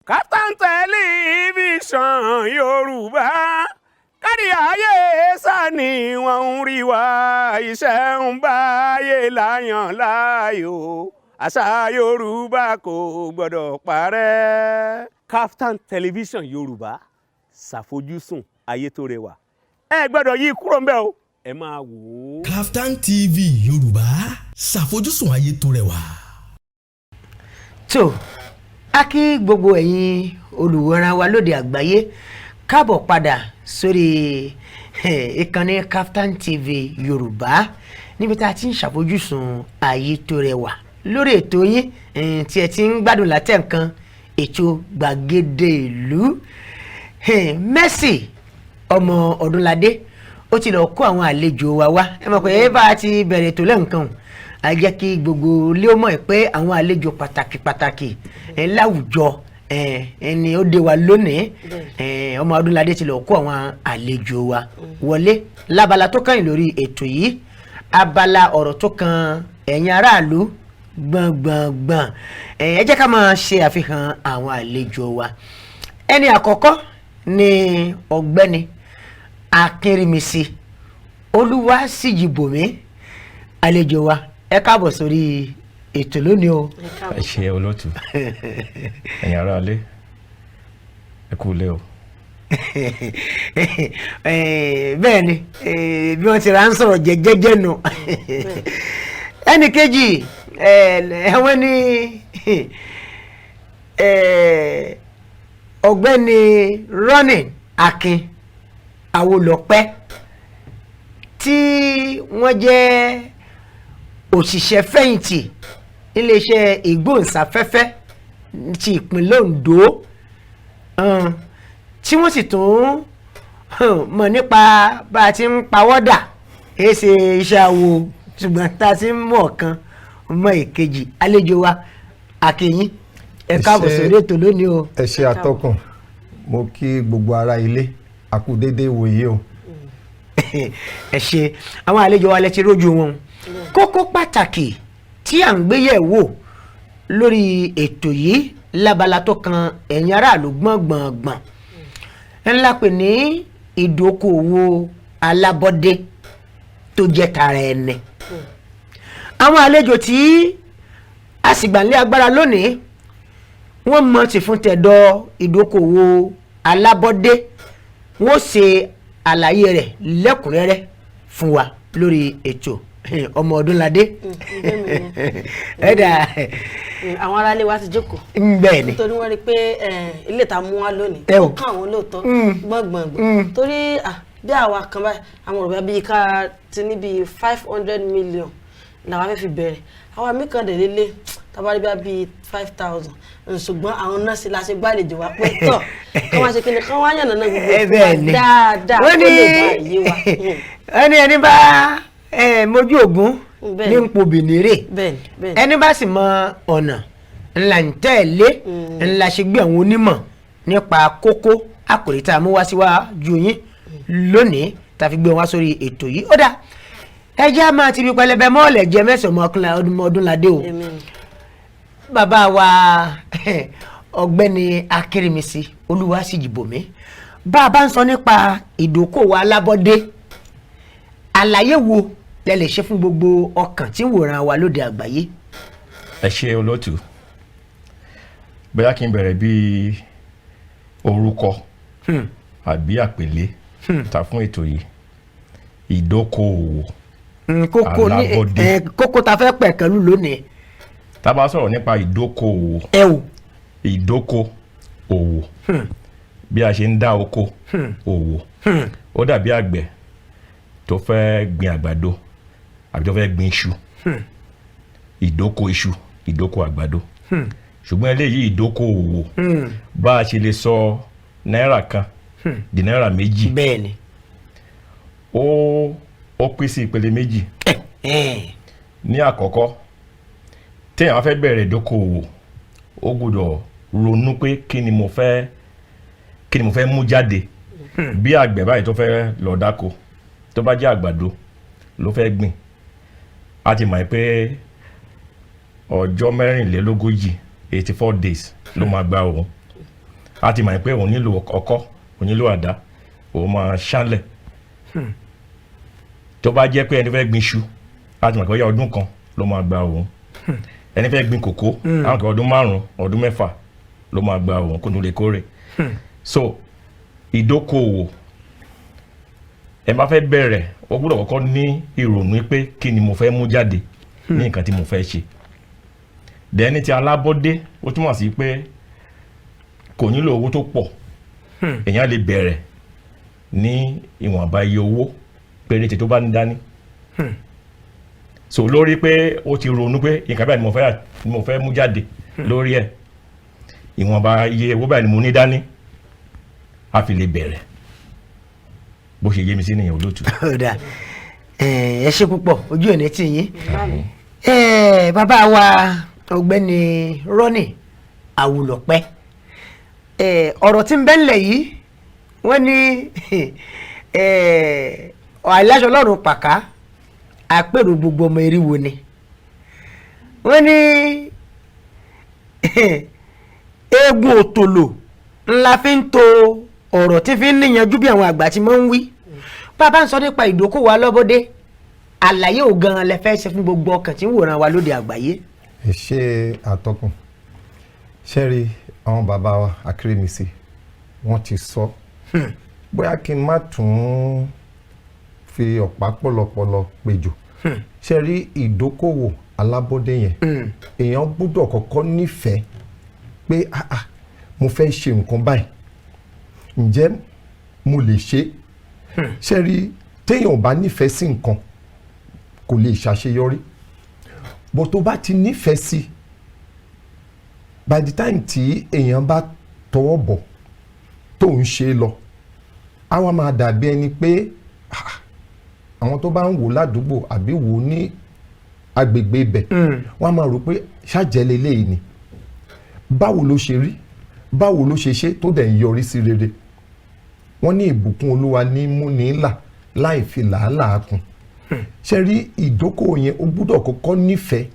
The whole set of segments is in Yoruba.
Kaftan Television Yorùbá kárí ayé sani wọ́n ń rí wa iṣẹ́ ń báyé láyàn láàyò àṣà Yorùbá kò gbọ́dọ̀ parẹ́. Kaftan Television Yorùbá ṣàfojúsùn ayé tó rẹwà ẹ gbọ́dọ̀ yí kúrò ńbẹ̀ o ẹ máa wò ó. Kaftan TV Yorùbá ṣàfojúsùn ayé tó rẹwà. tó a kí gbogbo ẹ̀yin olùwòran wa lóde àgbáyé káàbọ̀ padà sórí ìkànnì Kaftan TV Yorùbá níbi tá a ti ń ṣàfojúsùn ayé tó rẹwà lórí ètò yín tí ẹ ti ń gbádùn látẹ̀ǹkan ètò gbàgede ìlú. Mercy ọmọ Ọdúnládé ó ti lọ kó àwọn àlejò wa wá ẹ mọ̀ pé bá a ti bẹ̀rẹ̀ ètò lẹ́ǹkan a jẹ́ kí gbogbo ilé ó mọ̀ pé àwọn àlejò pàtàkì láwùjọ ẹni ó dé wa lónìí ọmọ Ọdúnládé ti lọ kó àwọn àlejò wa wọlé lábala tó kàn lórí ètò yìí abala ọ̀rọ̀ tó kan ẹ̀yin aráàlú gbọ̀ngbọ̀ngbọ̀n ẹ jẹ́ ká máa ṣe àfihàn àwọn àlejò wa. Ẹni àkọ́kọ́ ni ọ̀gbẹ́ni Akínrímisí Olúwasíjìbòmí àlejò wa ẹ káàbọ̀ sórí ètò lónìí o. ẹ ṣé olóòtú ẹ̀yin aráalé ẹ kú ilé o. bẹ́ẹ̀ ni bí wọ́n ti ra ń sọ̀rọ̀ jẹ́jẹ́jẹ́ nù. Ẹnì kejì ẹ̀wọ̀n ni ọ̀gbẹ́ni Running Akin Awólọ́pẹ́ tí wọ́n jẹ́ òṣìṣẹ́ fẹ̀yìntì níléeṣẹ́ ìgbóhùnsáfẹ́fẹ́ ti ìpínlẹ̀ Ondo tí wọ́n sì tún mọ̀ nípa bá a ti ń pawọ́dà kìí ṣe iṣẹ́ awo ṣùgbọ́n tá a ti ń mọ̀ ọ̀kan mọ́ ìkejì àlejò wa àkìyìn ẹ káàbọ̀ sórí ètò lónìí o. ẹ ṣé atọ́kùn mo kí gbogbo ará ilé a kú dédé ìwòye o. ẹ ṣé àwọn àlejò wa lẹ ti rójú wọn kókó pàtàkì tí à ń gbéyẹ̀wò lórí ètò yìí lábala tó kan ẹ̀yin aráàlú gbọ̀ngbọ̀ngbọ̀n ńlá pè ní ìdókòwò alábọ́dé tó jẹ́ tara ẹni. Àwọn àlejò tí a sì gbà ń lé agbára lónìí wọ́n mọ̀ ti fún tẹ̀dọ̀ ìdókòwò alábọ́dé wọ́n ṣe àlàyé rẹ̀ lẹ́kùnrẹ́rẹ́ fún wa lórí ètò ọmọ Ọdúnládé. ẹ̀dà àwọn aráalé wa ti jókòó bẹ́ẹ̀ ni nítorí wọ́n rí i pé ilé ìta mú wa lónìí ó kàn wọ́n lóòótọ́ gbọ̀ngbọ̀ngbọ̀n torí bí àwa kan báyìí àwọn òrùba bíi ká ti ní bíi 500 million làwọn afẹ́ fi bẹ̀rẹ̀ àwa mí kan dẹ̀ lélẹ̀ tabari bíi 5,000 ṣùgbọ́n àwọn nọ́ọ̀sì la ṣe gbàlejò wa pé tọ̀ kán wá ṣe kí ni kán wá yànnà náà gbogbo ìfúnwa dáadáa ó lè bá yé wa. ẹni bá mojú ògún ní npo bìnírè ẹni bá sì mọ ọ̀nà ńlá ń tẹ̀lé ńlá ṣe gbé àwọn onímọ̀ nípa kókó àkòrí tá a mú wá síwájú yín lónìí tá a fi gbé wọn wá sórí ètò yìí. Ó dà ẹjẹ́ a máa ti fi pẹlẹbẹ mọ́ọ̀lẹ̀ jẹ mẹ́sàn-án Ọdúnládé o. Bàbá wa ọ̀gbẹ́ni Akínrímisí Olúwasíjìbòmí bá a bá ń sọ nípa ìdókòwò alábọ́dé àlàyé wo lẹ lè ṣe fún gbogbo ọkàn tí ń wòran wa lóde àgbáyé. ẹ ṣé olóòtú bóyá kí n bẹ̀rẹ̀ bí orúkọ àbí àpèlé ta fún ètò yìí ìdókòwò alábọ́dé kókó ta fẹ́ pẹ̀kẹ́lú lónìí. tá bá sọ̀rọ̀ nípa ìdókòwò ìdókòwò bí a ṣe ń dá oko òwò ó dàbí àgbẹ̀ tó fẹ́ gbin àgbàdo àbí tó fẹ́ gbin iṣu ìdókò iṣu ìdókò àgbàdo ṣùgbọ́n eléyìí ìdókòwò bá a ṣe lè sọ náírà kan di náírà méjì bẹ́ẹ̀ni ó pín sí ìpele méjì ní àkọ́kọ́ téèyàn wá fẹ́ bẹ̀rẹ̀ ìdókòwò ó gbọ́dọ̀ ronú pé kí ni mo fẹ́ mú jáde bí àgbẹ̀ báyìí tó fẹ́ lọ dáko tó bá jẹ́ àgbàdo ló fẹ́ gbìn a ti mọ̀ pé ọjọ́ 84 days ló máa gba òun a ti mọ̀ pé òun nílò ọkọ́ òun nílò àdá òun máa ṣánlẹ̀ tó bá jẹ́ pé ẹni fẹ́ gbin iṣu a ti mọ̀ pé ọyá ọdún kan ló máa gba òun ẹni fẹ́ gbin kòkó àwọn kan ọdún 5 ọdún 6 ló máa gba òun kó tó lè kórè so ìdókòwò ẹ bá fẹ́ bẹ̀rẹ̀ o gbọ́dọ̀ kọ́kọ́ ní ìrònú pé kí ni mo fẹ́ mú jáde ní nǹkan tí mo fẹ́ ṣe dẹ́ni tí alábọ́dé ó túmọ̀ sí pé kò nílò owó tó pọ̀ èèyàn lè bẹ̀rẹ̀ ní ìwọ̀nba iye owó péréte tó bá ní dání so lórí pé ó ti ronú pé nǹkan báyìí ni mo fẹ́ mú jáde lórí ẹ̀ ìwọ̀nba iye owó báyìí ni mo ní dání a fi lè bẹ̀rẹ̀ bó ṣe yé mi sí nìyẹn olóòtú. ẹ ṣe púpọ̀ ojú ẹ̀ ní tì yín bàbá wa ọ̀gbẹ́ni Ronny Awùlọ̀pẹ́ ọ̀rọ̀ tí ń bẹ ńlẹ̀ yìí wọ́n ní àìláṣọ ọlọ́run pàká àpérò gbogbo ọmọ eriwo ni wọ́n ní eégún òtòlò ńlá fi ń to ọ̀rọ̀ tí fi ń níyanjú bí àwọn àgbà ti máa ń wí bàbá ń sọ nípa ìdókòwò alọ́bọ́dé àlàyé ò gan-an lẹ fẹ́ ṣe fún gbogbo ọkàn tí ń wòran wa lóde àgbáyé. ẹ ṣe àtọkùn ṣẹ́rí àwọn bàbá wa Akérèmísì wọ́n ti sọ bóyá kí n má tún fi ọ̀pá pọ̀lọpọ̀lọ péjò ṣẹ́rí ìdókòwò alábọ́dé yẹn èèyàn gbọ́dọ̀ kọ́kọ́ nífẹ̀ẹ́ pé mo fẹ́ ṣe nǹkan báyìí ǹjẹ́ mo lè ṣe ṣẹ́rí téèyàn bá nífẹ̀ẹ́ sí nǹkan kò lè ṣàṣeyọrí bó tó bá ti nífẹ̀ẹ́ sí by the time tí èèyàn bá tọwọ́ bọ̀ tó ń ṣe lọ á wá máa dàbí ẹni pé àwọn tó bá ń wò ládùúgbò àbí wò ní agbègbè ibẹ̀ wọ́n á máa rò pé ṣàjẹ́lẹ̀ léyìí ni báwo ló ṣe rí báwo ló ṣe ṣe tó dẹ̀ ń yọrí sí rere wọ́n ní ìbùkún Olúwa ní múni là láì fi làálàá kún ṣe rí ìdókòwò yẹn ó gbúdọ̀ kọ́kọ́ nífẹ̀ẹ́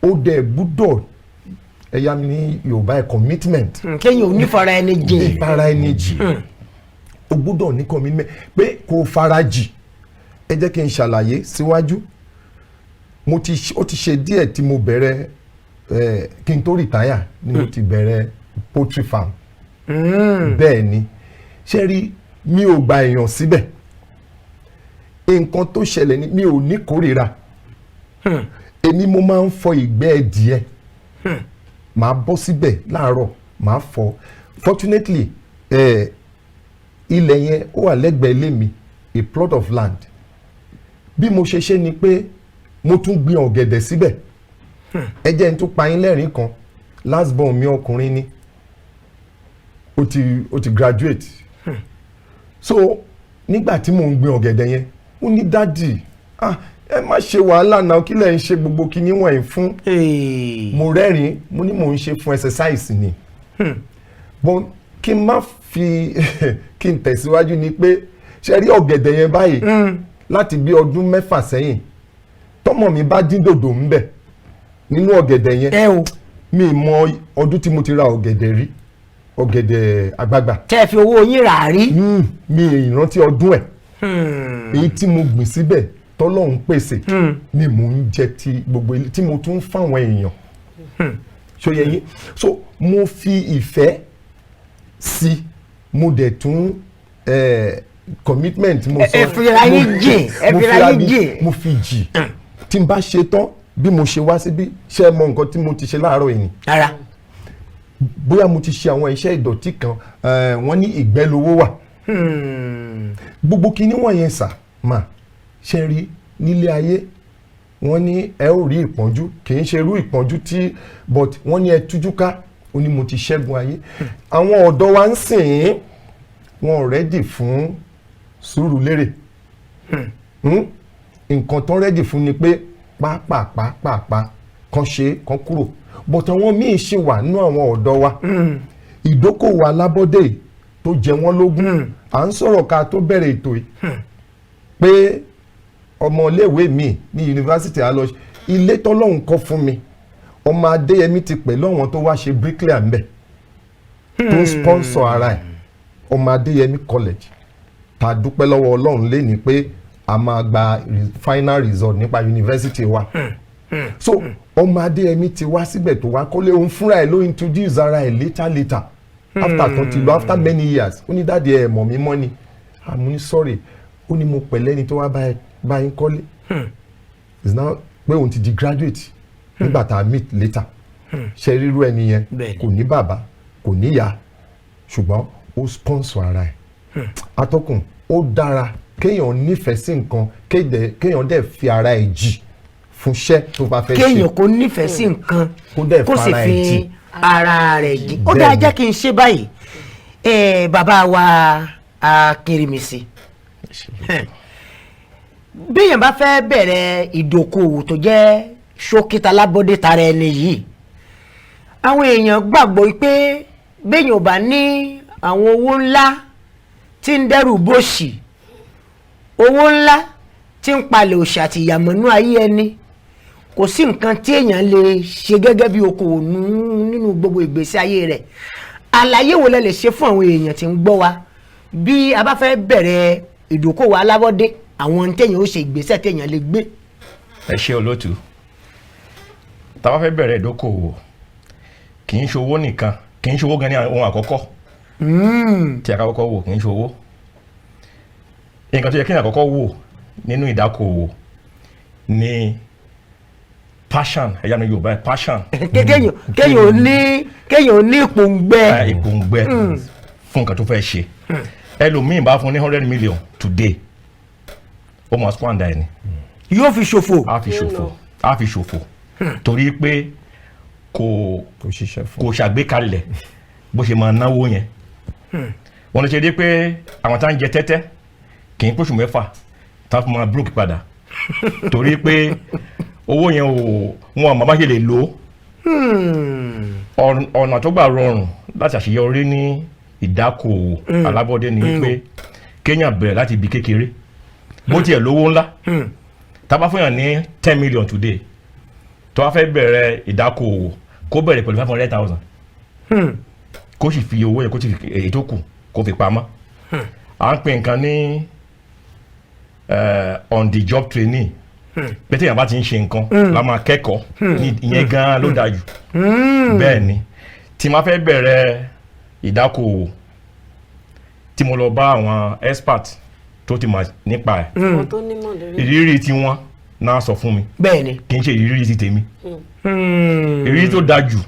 ó dẹ̀ gbúdọ̀ ẹ̀yà mi ní Yorùbá ẹ̀ commitment. kéèyàn ò ní fara ẹni jìn. ìfara ẹni jìn ó gbúdọ̀ ní commitment pé kò fara jì ẹ jẹ́ kí n ṣàlàyé síwájú ó ti ṣe díẹ̀ tí mo bẹ̀rẹ̀ kí n tó rìtáyà ni mo ti bẹ̀rẹ̀ poultry farm bẹ́ẹ̀ ni ṣe rí mi ò gba èèyàn síbẹ̀ nǹkan tó ṣẹlẹ̀ ni mi ò ní kórìíra èmi mo máa ń fọ ìgbẹ́ ẹdìẹ màá bọ́ síbẹ̀ láàárọ̀ màá fọ fortunately ilẹ̀ yẹn ó wà lẹ́gbẹ̀ẹ́ ilé mi a plot of land bí mo ṣe ṣe ni pé mo tún gbin ọ̀gẹ̀dẹ̀ síbẹ̀ ẹ jẹ́ n tún pa yín lẹ́rìn kan last born mi ọkùnrin ni ó ti graduate so nígbà tí mò ń gbin ọ̀gẹ̀dẹ̀ yẹn ó ní dádì ẹ má ṣe wàhálà náà kí lẹ̀ ń ṣe gbogbo kíní wọ̀nyí fún mo rẹ́rìn mo ní mò ń ṣe fún exercise ni but kí n má fi kí n tẹ̀síwájú ni pé ṣe rí ọ̀gẹ̀dẹ̀ yẹn báyìí láti bí ọdún 6 sẹ́yìn tọ́mọ mi bá dín dòdò ń bẹ̀ nínú ọ̀gẹ̀dẹ̀ yẹn mi mọ ọdún tí mo ti ra ọ̀gẹ̀dẹ̀ rí ọ̀gẹ̀dẹ̀ àgbagbà. tẹ́ ẹ fi owó yín rà rí. mi ìrántí ọdún ẹ̀ èyí tí mo gbìn síbẹ̀ tọ́lọ́hún pèsè ni mò ń jẹ ti gbogbo ilé tí mo tún ń fáwọn èèyàn ṣòye yín so mo fi ìfẹ́ sí mo dẹ̀ tún commitment mo sọ ẹ fira yín jìn mo fi jì tí n bá ṣe tán bí mo ṣe wá síbí ṣe mọ nǹkan tí mo ti ṣe láàárọ̀ yìí ni bóyá mo ti ṣe àwọn iṣẹ́ ìdọ̀tí kan wọ́n ní ìgbẹ́ lowó wà gbogbo kinní wọ̀nyẹn sà máa ṣe rí nílé ayé wọ́n ní ẹ ó rí ìpọ́njú kì í ṣe irú ìpọ́njú tí but wọ́n ní ẹ tújú ká ó ní mo ti ṣẹ́gun ayé àwọn ọ̀dọ́ wa ń sìn wọn rẹ́dì fún Sùúrùlérè nǹkan tó rẹ́dì fún ni pé pàápàá kan ṣe kan kúrò but àwọn míì ṣì wà nínú àwọn ọ̀dọ́ wa ìdókòwò alábọ́dé tó jẹ wọ́n lógún à ń sọ̀rọ̀ ká tó bẹ̀rẹ̀ ètò yìí pé ọmọléèwé mi ní yunifásitì á lọ ilé tọ́lọ́hún kọ́ fún mi ọmọ Adéyẹmí ti pẹ̀lú àwọn tó wá ṣe bricklayer ńbẹ̀ tó ń sponsor ara ẹ̀ ọmọ Adéyẹmí college ta dúpẹ́ lọ́wọ́ Ọlọ́run lé ní pé a máa gba final result nípa university wa so ọmọ Adéyẹmí ti wá síbẹ̀ tó wá kọ́lé òun fúnra ẹ̀ ló introduce ara ẹ̀ later after kan ti lọ after many years ó ní dáàdi ẹ̀ mọ̀ mí mọ́ ni àmú ní sorry ó ní mo pẹ̀lẹ́ ni tó wá bá yín kọ́lé is now pé òun ti di graduate nígbà tá a meet later ṣe ríru ẹni yẹn kò ní bàbá kò níyà ṣùgbọ́n ó sponsor ara ẹ̀ atọ́kùn ó dára kéèyàn nífẹ̀ẹ́ sí nǹkan kéèyàn dẹ̀ fi ara ẹ̀ jì fún iṣẹ́ tó bá fẹ́ ṣe kéèyàn kó nífẹ̀ẹ́ sí nǹkan kó sì fi ara rẹ̀ jì ó dáa jẹ́ kí n ṣe báyìí bàbá wa Akínrímisí béèyàn bá fẹ́ bẹ̀rẹ̀ ìdókòwò tó jẹ́ ṣókítà lábọ́dé tara ẹni yìí àwọn èèyàn gbàgbọ́ pé béèyàn ò bá ní àwọn owó ńlá tí ń dẹ́rù bòṣì owó ńlá tí ń palẹ̀ òṣì àti ìyàmọ̀nú ayé ẹni kò sí nǹkan tí èèyàn lè ṣe gẹ́gẹ́ bí okòwò nínú gbogbo ìgbésí ayé rẹ̀ àlàyé wo lẹ lè ṣe fún àwọn èèyàn tí ń gbọ́ wa bí a bá fẹ́ bẹ̀rẹ̀ ìdókòwò alábọ́dé àwọn téèyàn ó ṣe ìgbésẹ̀ téèyàn lè gbé. ẹ ṣe olóòtú tá a bá fẹ́ bẹ̀rẹ̀ ìdókòwò kì í ṣe owó nìkan kì í ṣe owó gan ní ohun àkọ́kọ́ tí a ká kọ́kọ́ wò kì í ṣe owó nǹkan tó yẹ kí n àkọ́kọ́ wò nínú ìdákòwò ní passion ẹ̀yà ní Yorùbá passion. kéèyàn ò ní ìpòǹgbẹ. ìpòǹgbẹ fún nǹkan tó fẹ́ ṣe ẹlòmíì bá fún ní 100 million today ó mọ̀ squander ẹni. yóò fi ṣòfò. á fi ṣòfò torí pé kò ṣàgbékalẹ̀ bó ṣe máa náwó yẹn wọ́n lè ṣe dé pé àwọn tá ń jẹ tẹ́tẹ́ kì í pòṣù mẹ́fà tá fún máa broke padà torí pé owó yẹn wọn àmọ́ bá ṣe lè lò ọ̀nà tó gbà rọrùn láti àṣeyọrí ní ìdákòwò alábọ́dé ni pé kéèyàn bẹ̀rẹ̀ láti ibi kékeré bó tiẹ̀ lówó ńlá tá bá fún yàn ní 10 million today tó wá fẹ́ bẹ̀rẹ̀ ìdákòwò kó bẹ̀rẹ̀ pẹ̀lú 500,000 kó sì fi owó yẹn kó sì fi èyí tó kù kó fi pamọ́ à ń pè nǹkan ní on the job training pé téèyàn bá ti ń ṣe nǹkan la máa kẹ́kọ̀ọ́ ìyẹn gan-an ló dájú bẹ́ẹ̀ ni tí máa fẹ́ bẹ̀rẹ̀ ìdákòwò tí mo lọ bá àwọn expert tó ti mọ̀ nípa ẹ̀ ìrírí tí wọ́n náà sọ fún mi bẹ́ẹ̀ ni kì í ṣe ìrírí ti tèmi ìrírí tó dájú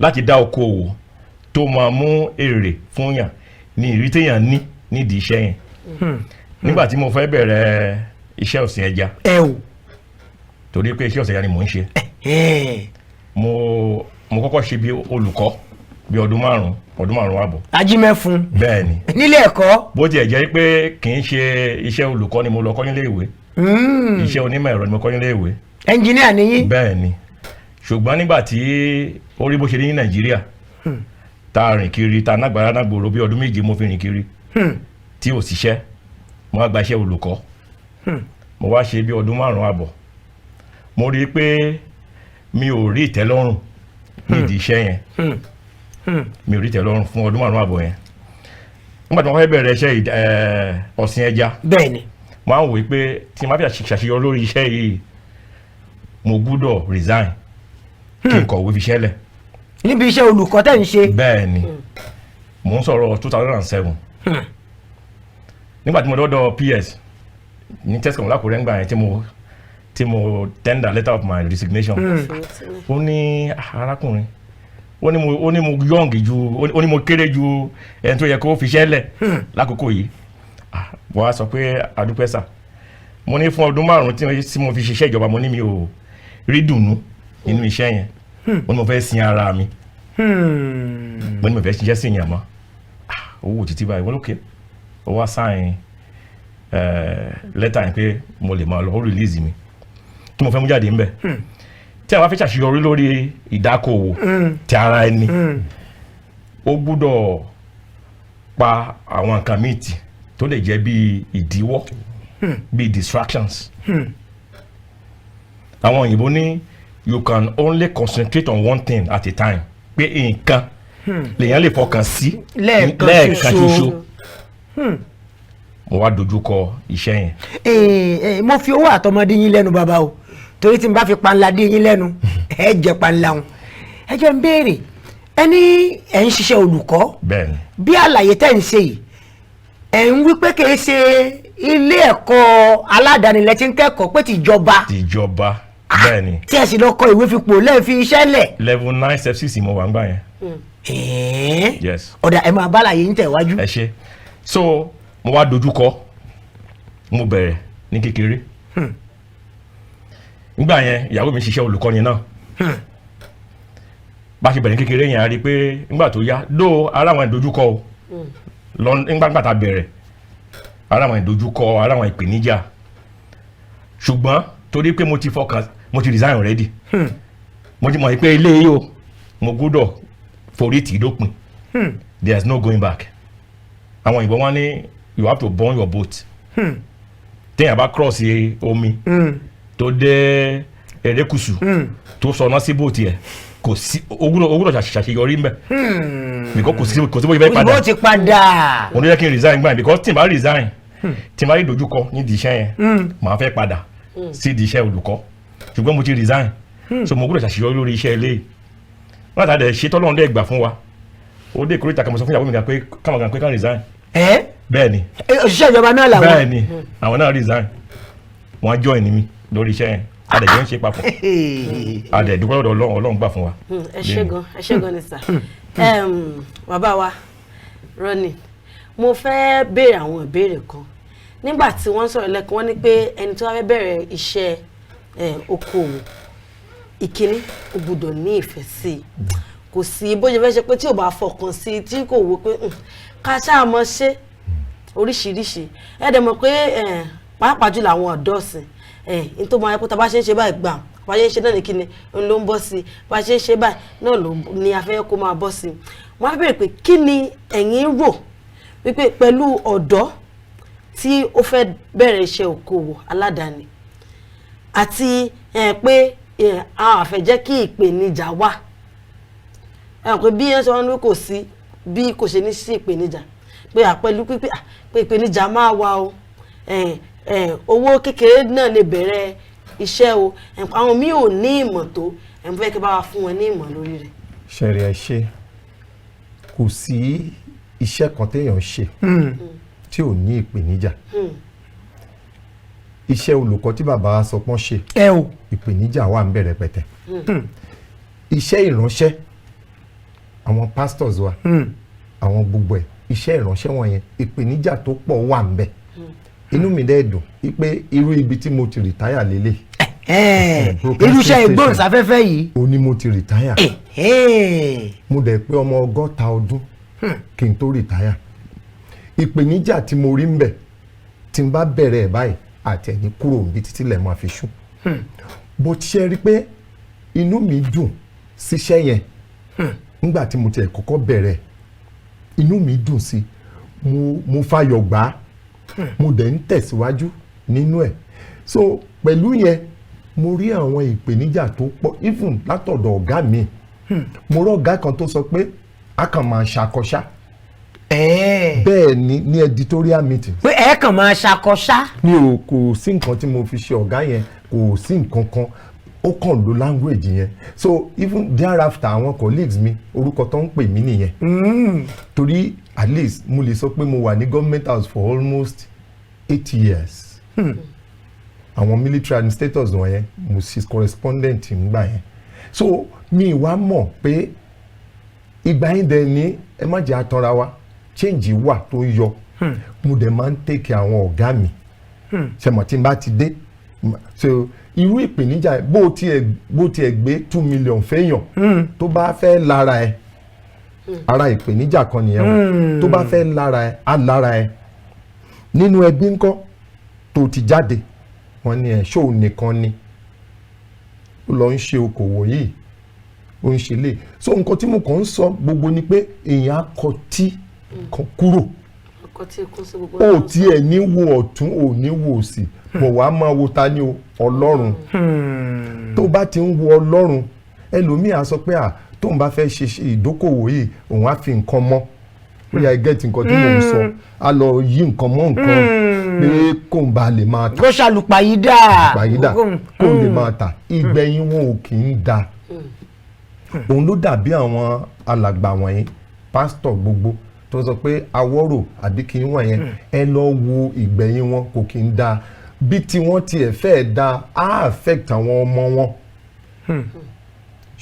láti dá okòwò tó máa mú èrè fún yàn ní ìrírí téèyàn ní nídìí iṣẹ́ yẹn nígbà tí mo fẹ́ bẹ̀rẹ̀ iṣẹ́ ọ̀sìn ẹja torí pé iṣẹ́ ọ̀sìn ẹja ni mò ń ṣe mo kọ́kọ́ ṣe bí olùkọ́ bí ọdún márùn-ún àbọ̀. ajímẹ́fun bẹ́ẹ̀ ni nílé ẹ̀kọ́. bó tiẹ̀ jẹ́ pé kì í ṣe iṣẹ́ olùkọ́ ni mo lọ kọ́ nílé ìwé iṣẹ́ onímọ̀ ẹ̀rọ ni mo kọ́ nílé ìwé. ẹnjìníà ni yín. bẹ́ẹ̀ ni ṣùgbọ́n nígbà tí ó rí bó ṣe rí ní Nàìjíríà tá a rìn kiri tá a nágbára nágbòrò bí ọdún méje mo fi rìn kiri tí ò síṣẹ́ mo wá gba iṣẹ́ olùkọ́ mo wá ṣe bí ọdún márùn-ún àbọ̀ mo rí i pé mi ò rí ìtẹ́lọ́rùn nídìí iṣẹ́ yẹn mi ò rí ìtẹ́lọ́rùn fún ọdún márùn-ún àbọ̀ yẹn nígbà tí wọ́n fẹ́ bẹ̀rẹ̀ iṣẹ́ ọ̀sìn ẹja bẹ́ẹ̀ni mo á wò ó pé tí n bá fi ṣàṣeyọrí lórí iṣẹ́ yìí mo gbúdọ̀ resign kí n kọ̀wé fi ṣẹlẹ̀. níbi iṣẹ́ olùkọ́ tẹ̀ ń ṣe. bẹ́ẹ̀ni mò ń sọ̀rọ̀ 2007 nígbà tí mo dọ́dọ̀ PS ní Tescom lákùrẹ́ ńgbà yẹn tí mo tender letter of my resignation ó ní arákùnrin ó ní mo young ju ó ní mo kéré ju ẹni tó yẹ kó fi ṣẹlẹ̀ lákòókò yìí wọ́n á sọ pé adúpẹ́ sà mo ní fún ọdún márùn-ún tí mo fi ṣiṣẹ́ ìjọba mo ní mi ò rí dùnú nínú iṣẹ́ yẹn mo ní mo fẹ́ sin ara mi mo ní mo fẹ́ ṣiṣẹ́ sí ìyàn mọ́ owó títí báyìí wọ́n lókè ó wá sáìn lẹ́tà yẹn pé mo lè máa lọ ó release mi kí mo fẹ́ mú jáde ńbẹ̀ tí a bá fẹ́ ṣàṣeyọrí lórí ìdákòwò ti ara ẹni ó gbúdọ̀ pa àwọn nǹkan míì tì tó lè jẹ́ bí ìdíwọ́ bí distractions àwọn òyìnbó ní you can only concentrate on one thing at a time pé nǹkan lèèyàn lè fọkàn sí lẹ́ẹ̀kan ṣoṣo. Mo wá dojú kọ iṣẹ́ yẹn. Mo fi owó àtọmọdé yín lẹ́nu bàbá o torí tí n bá fi panla dé yín lẹ́nu ẹ jẹ panla wọn. Ẹ jẹ́ n béèrè ẹni ẹ̀ ń ṣiṣẹ́ olùkọ́ bí àlàyé tẹ́ ń ṣe yìí ẹ̀ ń wí pé kì í ṣe ilé ẹ̀kọ́ aládàáni lẹ ti ń kẹ́kọ̀ọ́ pé tìjọba. Bẹ́ẹ̀ ni. Tí ẹ sì lọ kọ ìwé fipò lẹ́ẹ̀ fi iṣẹ́ lẹ̀. level 9 step 6 mo wà ń gbà yẹn. Yes. Ọ̀dà ẹ̀ máa bá àlàyé ń tẹ̀wájú. Ẹ ṣe so mo wá dojúkọ mo bẹ̀rẹ̀ ní kékeré nígbà yẹn ìyàwó mi ṣiṣẹ́ olùkọ́ni náà bá ṣe bẹ̀rẹ̀ ní kékeré yẹn a rí i pé nígbà tó yá dó ara àwọn ìdojúkọ o nígbà tá a bẹ̀rẹ̀ ara àwọn ìdojúkọ ara àwọn ìpèníjà ṣùgbọ́n torí pé mo ti resign already mo ti mọ̀ pé ilé yìí o mo gbọ́dọ̀ forí tì í dópin there is no going back àwọn ìbọn wọn ní you have to burn your boat téèyàn bá cross omi tó dé erékùṣù tó sọná sí bóòtì ẹ kò sí ogúnlọ ṣàṣeyọrí mbẹ because kò sí bó ṣe fẹ́ padà. òyìnbó ti padà. òun ló yẹ kí n resign gbà because tí n bá resign tí n bá rí dojúkọ nídìí iṣẹ́ yẹn màá fẹ́ padà sí ìdí iṣẹ́ olùkọ́ ṣùgbọ́n mo ti resign so mo gbọ́dọ̀ ṣàṣeyọrí lórí iṣẹ́ ilé wọn àtàdé ṣe tọ́lọ́run dẹ́ gbà fún wa ó dé kúrò ìtàkàmọ́ sọ fún ìyàwó mi pé káwọn gan pé ká resign. bẹ́ẹ̀ ni. òṣìṣẹ́ ìjọba náà làwọn. bẹ́ẹ̀ ni àwọn náà resign wọ́n join mi lórí iṣẹ́ yẹn adẹ̀jọ́ ń ṣe papọ̀ adẹ̀dúpẹ́ lọ́dọ̀ Ọlọ́run gbà fún wa. ẹ ṣé gan ni sà bàbá wa Ronny mo fẹ́ béèrè àwọn ìbéèrè kan nígbà tí wọ́n sọ̀rọ̀ lẹ́kọ̀ọ́ wọ́n ní pé ẹni tó wá fẹ́ bẹ̀rẹ̀ iṣẹ́ okòwò ìkíní ó gbọ́dọ̀ ní ìfẹ́ sí i kò sí bó ṣe fẹ́ ṣe pé tí ò bá fọkàn sí i tí kò wò pé ká ṣáà mọ̀ ṣe oríṣiríṣi ẹ dẹ̀ mọ̀ pé pàápàá jùlọ àwọn ọ̀dọ́ ọ̀sìn ní tó máa yẹ kó tá a bá ṣe ń ṣe báyìí gbà bá ṣe ń ṣe náà ní kíni ló ń bọ́ sí i bá ṣe ń ṣe báyìí náà ló ní afẹ́yẹ́ kó máa bọ́ sí i wọ́n á bèèrè pé kí ni ẹ̀yin rò wípé pẹ̀lú ọ̀dọ́ tí ó fẹ́ bẹ̀rẹ̀ iṣẹ́ okòwò aládàáni àti pé a fẹ́ jẹ́ kí ìpèníjà wà pé bí ẹ sọ wọn kò sí bí kò ṣe ní sí ìpèníjà pé àpẹlú pípé pé ìpèníjà máa wà o owó kékeré náà lè bẹ̀rẹ̀ iṣẹ́ o àwọn míì ò ní ìmọ̀ tó fẹ́ kí bá wa fún wọn ní ìmọ̀ lórí rẹ̀. ṣẹ̀rẹ̀ ẹ ṣe kò sí iṣẹ́ kan téèyàn ṣe tí ò ní ìpèníjà iṣẹ́ olùkọ́ tí bàbá wa sọ pọ́n ṣe ìpèníjà wà ń bẹ̀rẹ̀ pẹ̀tẹ̀ iṣẹ́ ìránṣẹ́ àwọn pastors wa àwọn gbogbo ẹ̀ iṣẹ́ ìránṣẹ́ wọn yẹn ìpèníjà tó pọ̀ wà ń bẹ̀ inú mi dẹ́ dùn wípé irú ibi tí mo ti rìtáyà lélẹ̀ irúṣẹ́ ìgbóhùnsáfẹ́fẹ́ yìí ó ní mo ti rìtáyà mo dẹ̀ pé ọmọ 60 ọdún kí n tó rìtáyà ìpèníjà tí mo rí ń bẹ̀ tí n bá bẹ̀rẹ̀ ẹ̀ báyìí àti ẹ̀ní kúrò níbi títí lẹ̀ máa fi ṣú bó ti ṣe rí pé inú mi dùn síṣẹ́ yẹn nígbà tí mo ti ẹ̀ kọ́kọ́ bẹ̀rẹ̀ inú mi dùn sí mo fayọ̀ gbà á mo dẹ̀ ń tẹ̀síwájú nínú ẹ̀ so pẹ̀lú yẹn mo rí àwọn ìpèníjà tó pọ̀ even látọ̀dọ̀ ọ̀gá mi mo rọ̀ ọ̀gá kan tó sọ pé a kàn máa ṣàkọsá bẹ́ẹ̀ ni ní editorial meeting. pé ẹ kàn máa ṣàkọsá. mi ò kò sí nǹkan tí mo fi ṣe ọ̀gá yẹn kò sí nǹkan kan ó kàn lo language yẹn so even thereafter àwọn colleagues mi orúkọ tó ń pè mí nìyẹn torí at least mo lè sọ pé mo wà ní government house for almost 8 years àwọn military administrators wọ̀nyẹn mo ṣe correspondent ngbà yẹn so mi wá mọ̀ pé ìgbà yẹn dẹ̀ ní ẹ má jẹ́ àtọ́ra wa change wà tó ń yọ mo dẹ̀ máa ń take àwọn ọ̀gá mi ṣe mọ̀ tí n bá ti dé so irú ìpèníjà bó tiẹ̀ gbé 2 million fẹ́yàn tó bá fẹ́ lára ẹ ara ìpèníjà kan nìyẹn wọn tó bá fẹ́ lára ẹ á lára ẹ nínú ẹbí ńkọ́ tó ti jáde wọ́n ní ẹ ṣóò nìkan ni ó lọ ń ṣe okòwò yìí ó ń ṣe lè so nǹkan tí mo kàn ń sọ gbogbo ni pé èèyàn á kọ tí kan kúrò ó tiẹ̀ ní wo ọ̀tún ò ní wo òsì bọ̀ wá máa wo ta ni Ọlọ́run tó bá ti ń wo Ọlọ́run ẹlòmíì á sọ pé tóun bá fẹ́ ṣe ìdókòwò yìí òun á fi nǹkan mọ́ bóyá ẹ gẹ́tì nǹkan tí mò ń sọ á lọ yí nǹkan mọ́ nǹkan pé kóun bá lè máa tà. kó ṣàlùpàyídà kóun lè máa tà ìgbẹ̀yìn wọn ò kì í da. òun ló dàbí àwọn alàgbà wọ̀nyí pásítọ̀ gbogbo tó sọ pé awọ́rò àbí kí n wọ̀nyẹn ẹ lọ wo ìgbẹ̀yìn wọn kò kì í da bí tí wọ́n tiẹ̀ fẹ́ da á affect àwọn ọmọ wọn.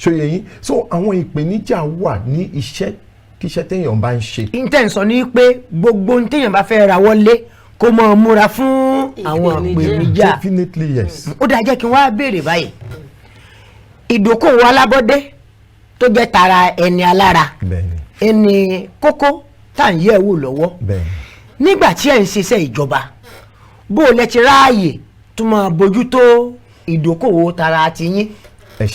ṣòye yín so àwọn ìpèníjà wà ní iṣẹ́ kíṣẹ́ téèyàn bá ń ṣe. intention ni pé gbogbo ohun téèyàn bá fẹ́ ra wọlé kó mọ̀ múra fún àwọn ìpèníjà. definitely yes. ó dáa jẹ́ kí n wá béèrè báyìí ìdókòwò alábọ́dé tó jẹ́ tara ẹni alára ẹni kókó tá à ń yẹ̀ wò lọ́wọ́ nígbà tí ẹ̀ ń ṣiṣẹ́ ìjọba bó o lẹ ti ráàyè tó máa bójútó ìdókòwò tara tiyín. ẹ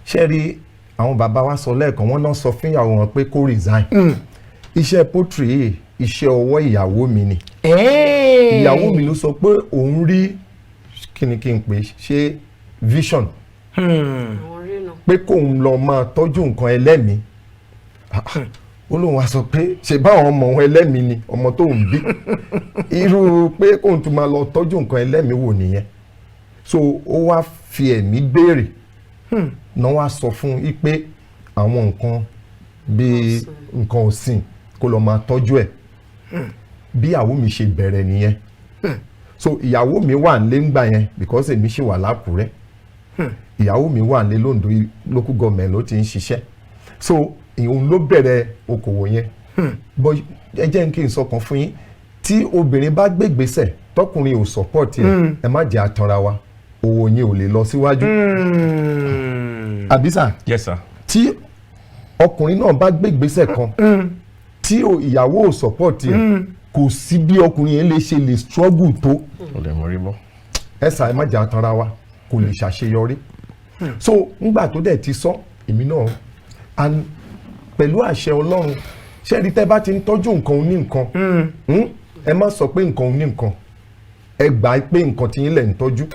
ṣe rí àwọn bàbá wa sọ lẹ́ẹ̀kan wọ́n náà sọ fún ìyàwó wọn pé kó resign iṣẹ́ poultry yìí iṣẹ́ ọwọ́ ìyàwó mi ni ìyàwó mi ló sọ pé òun rí kí n pè ṣe vision pé kóun lọ máa tọ́jú nǹkan ẹlẹ́mìí ó lóun wá sọ pé ṣe báwọn ọmọ òun ẹlẹ́mìí ni ọmọ tó ń bí irú pé kóun tún máa lọ tọ́jú nǹkan ẹlẹ́mìí wò nìyẹn so ó wá fi ẹ̀mí béèrè náà wá sọ fún yí pé àwọn nǹkan bíi nǹkan ọ̀sìn kó lọ máa tọ́jú ẹ̀ bí ìyàwó mi ṣe bẹ̀rẹ̀ nìyẹn so ìyàwó mi wà nílé ńgbà yẹn because èmi ṣì wà l'Ákúrẹ́ ìyàwó mi wà nílé l'Ondo local government ló ti ń ṣiṣẹ́ so òun ló bẹ̀rẹ̀ okòwò yẹn but ẹ jẹ́ kí n sọ kan fún yín tí obìnrin bá gbégbèsè tọkùnrin ò support ẹ má jẹ́ àtanra wa owó yẹn ò lè lọ síwájú. àbísà yes sir. tí ọkùnrin náà bá gbégbèsè kan tí ìyàwó ò support kò sí bí ọkùnrin yẹn lè struggle tó. ẹ sà ẹ má jẹ́ àtanra wa kò lè ṣàṣeyọrí. so ngbà tó dẹ̀ ti sọ èmi náà and pẹ̀lú àṣẹ Ọlọ́run ṣé rí tẹ́ bá ti ń tọ́jú nǹkan oní nǹkan ẹ má sọ pé nǹkan oní nǹkan ẹ gbà pé nǹkan tí yín lẹ̀ ń tọ́jú.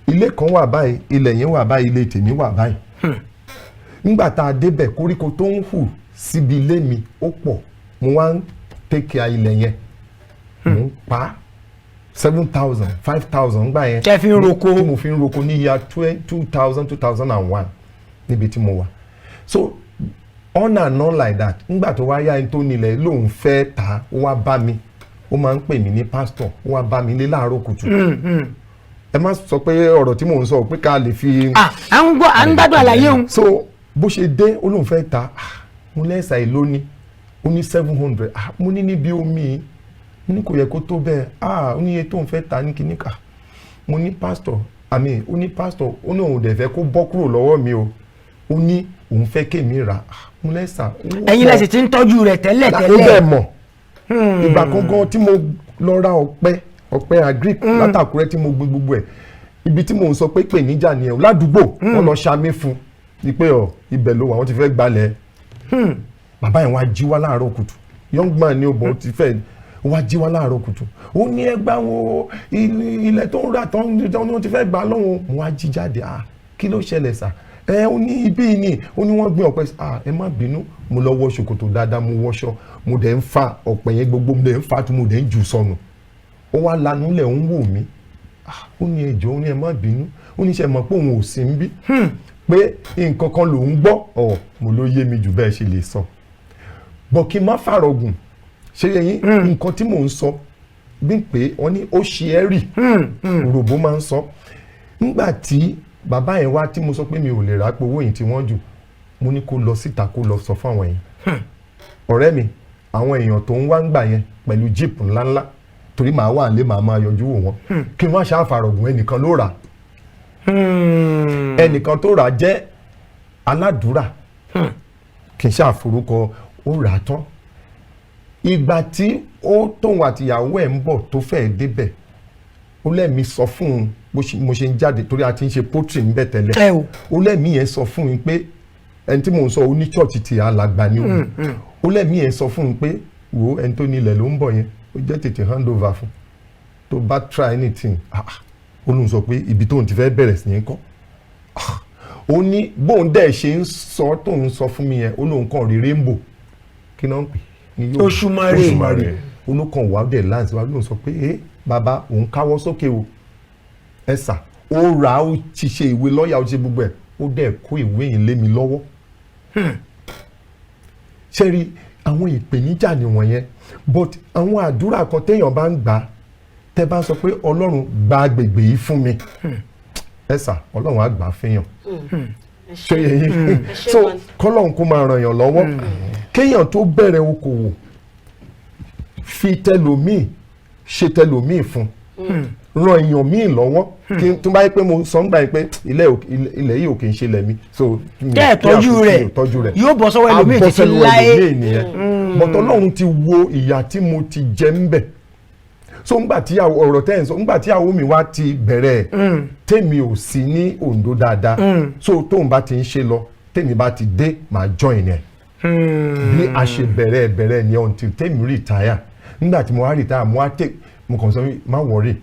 ilé kan wà báyìí ilẹ̀ yẹn wà báyìí ilé tèmi wà báyìí nígbà tá a débẹ̀ koríko tó ń hù síbi ilé mi ó pọ̀ mo wá ń take care ilẹ̀ yẹn mo ń pa 7,000 5,000 gbà yẹn tẹ́ fi ń roko tí mo fi ń roko ní year 2001 níbi tí mo wà so on and on like that nígbà tó wá yá ẹni tó nílẹ̀ lòun fẹ́ ta ó wá bá mi ó máa ń pè mí ní pastor ó wá bá mi lé láàárọ̀ kùtù ẹ má sọ pé ọ̀rọ̀ tí mò ń sọ pé ká lè fi. à ń gbádùn àlàyé òun. so bó ṣe dé ó lóun fẹ́ ta mo lẹ́sà èlò ni ó ní 700 mo ní níbi omi mo ní kò yẹ kó tó bẹ́ẹ̀ ó ní iye tó ń fẹ́ ta ní kíní kà mo ní pastor ó ní pastor ó ní òun dẹ̀ fẹ́ kó bọ́ kúrò lọ́wọ́ mi o ó ní òun fẹ́ kémi rà mo lẹ́sà. ẹ̀yin lẹ́sìn tí ń tọ́jú rẹ̀ tẹ́lẹ̀ ó bẹ́ẹ̀ mọ̀ ìgbà kankan tí mo lọ ra ọ̀pẹ agric látàkúrẹ́ tí mo gbé gbogbo ẹ̀ ibi tí mò ń sọ pé ìpèníjà ni ẹ̀ ládùúgbò wọ́n lọ ṣamí fún ni pé ibẹ̀ ló wà wọ́n ti fẹ́ gbalẹ̀ bàbá yẹn wá jí wá láàárọ̀ kùtù young man ni obìnrin ti fẹ́ wá jí wá láàárọ̀ kùtù ó ní ẹgbà wo ilẹ̀ tó ń rà tó ń wọ́n ti fẹ́ gbà lọ́wọ́ mo wá jí jáde kí ló ṣẹlẹ̀ sà ó ní ibi ni ó ní wọ́n gbin ọ̀pẹ ẹ má bínú mo lọ wọ ṣòkòtò dáadáa mo wọṣọ mo dẹ̀ ń fa ọ̀pẹ yẹn gbogbo mo dẹ̀ ń fa tí mo dẹ̀ ń jù sọnù ó wá lanú lẹ̀ ń wò mí ó ní ẹjọ́ ó ní ẹ má bínú ó ní ṣe mọ̀ pé òun ò sí ń bí pé nǹkan kan lòún gbọ́ mo ló yé mi jù bẹ́ẹ̀ ṣe lè sọ bọ̀ kí n má fàrọ̀gùn ṣe yẹn nǹkan tí mò ń sọ bí pé wọ́n ní ó ṣe é rì òròbó máa ń sọ nígbà tí bàbá yẹn wá tí mo sọ pé mi ò lè rà pé owó yìí tí wọ́n jù mo ní kó lọ síta kó lọ sọ fún àwọn yẹn ọ̀rẹ́ mi àwọn èèyàn tó ń wá ń gbà yẹn pẹ̀lú jíìpù ńláńlá torí màá wà nílé màá máa yọjú wò wọ́n kí wọ́n ṣàfàrọ̀gùn ẹnìkan ló rà ẹnìkan tó rà jẹ́ aládùúrà kì í ṣàforúkọ ó rà á tán ìgbà tí ó tóun àtìyàwó ẹ̀ ń bọ̀ tó fẹ́ẹ́ débẹ̀ ó lẹ́mìí sọ fún un mo ṣe ń jáde torí a ti ń ṣe poultry níbẹ̀ tẹ́lẹ̀ ó lẹ́mìí yẹn sọ fún un pé ẹni tí mò ń sọ ó ní church ti alàgbà ni òun ó lẹ́mìí yẹn sọ fún un pé wo ẹni tó ní ilẹ̀ ló ń bọ̀ yẹn ó jẹ́ tètè hand over fún tó bá try anything ó lóun sọ pé ibi tóun ti fẹ́ bẹ̀rẹ̀ sí ní kọ́ ó ní bóun dẹ̀ ṣe ń sọ tóun sọ fún mi yẹn ó lóun kàn rí rainbow kí náà ń pè Òṣùmàrè olókan wà dẹ̀ láǹtí wa lóun sọ pé bàbá òun káwọ́ sókè o ẹ̀sà ó rà ó ti ṣe ìwé lọ́ọ̀yà ó ti ṣe gbogbo ẹ̀ ó dẹ̀ kó ìwé yìí lé mi lọ́wọ́ ṣe rí àwọn ìpèníjà nìwọ̀nyẹn but àwọn àdúrà kan téèyàn bá ń gbà tẹ́ bá sọ pé ọlọ́run gba agbègbè yìí fún mi ẹ̀sà ọlọ́run á gbà fẹ́yàn ṣe yẹn so kọ́lọ́run kó máa ràn yàn lọ́wọ́ kéèyàn tó bẹ̀rẹ̀ okòwò fi tẹlòmíì ṣe tẹlòmíì fún ran èèyàn míì lọ́wọ́ kí tó bá yẹ pé mo sọ ń gbà yín pé ilẹ̀ yìí ò kì í ṣe ilẹ̀ mi so kẹ́ ẹ̀ tọ́jú rẹ̀ yóò bọ́ sọ́wọ́ ẹlòmíì títí láé bọ̀tọ̀ Ọlọ́run ti wo ìyà tí mo ti jẹ ń bẹ̀ so ńgbà tí ọ̀rọ̀ tẹ́ ẹ̀ sọ ńgbà tí àwọn mi wá ti bẹ̀rẹ̀ tèmi ò sí ní Oǹdó dáadáa so tóun bá ti ń ṣe lọ tèmi bá ti dé màá join ẹ̀ bí a ṣe bẹ̀rẹ̀ ni until tèmi retire nígbà tí mo wá retire mo kàn sọ má worry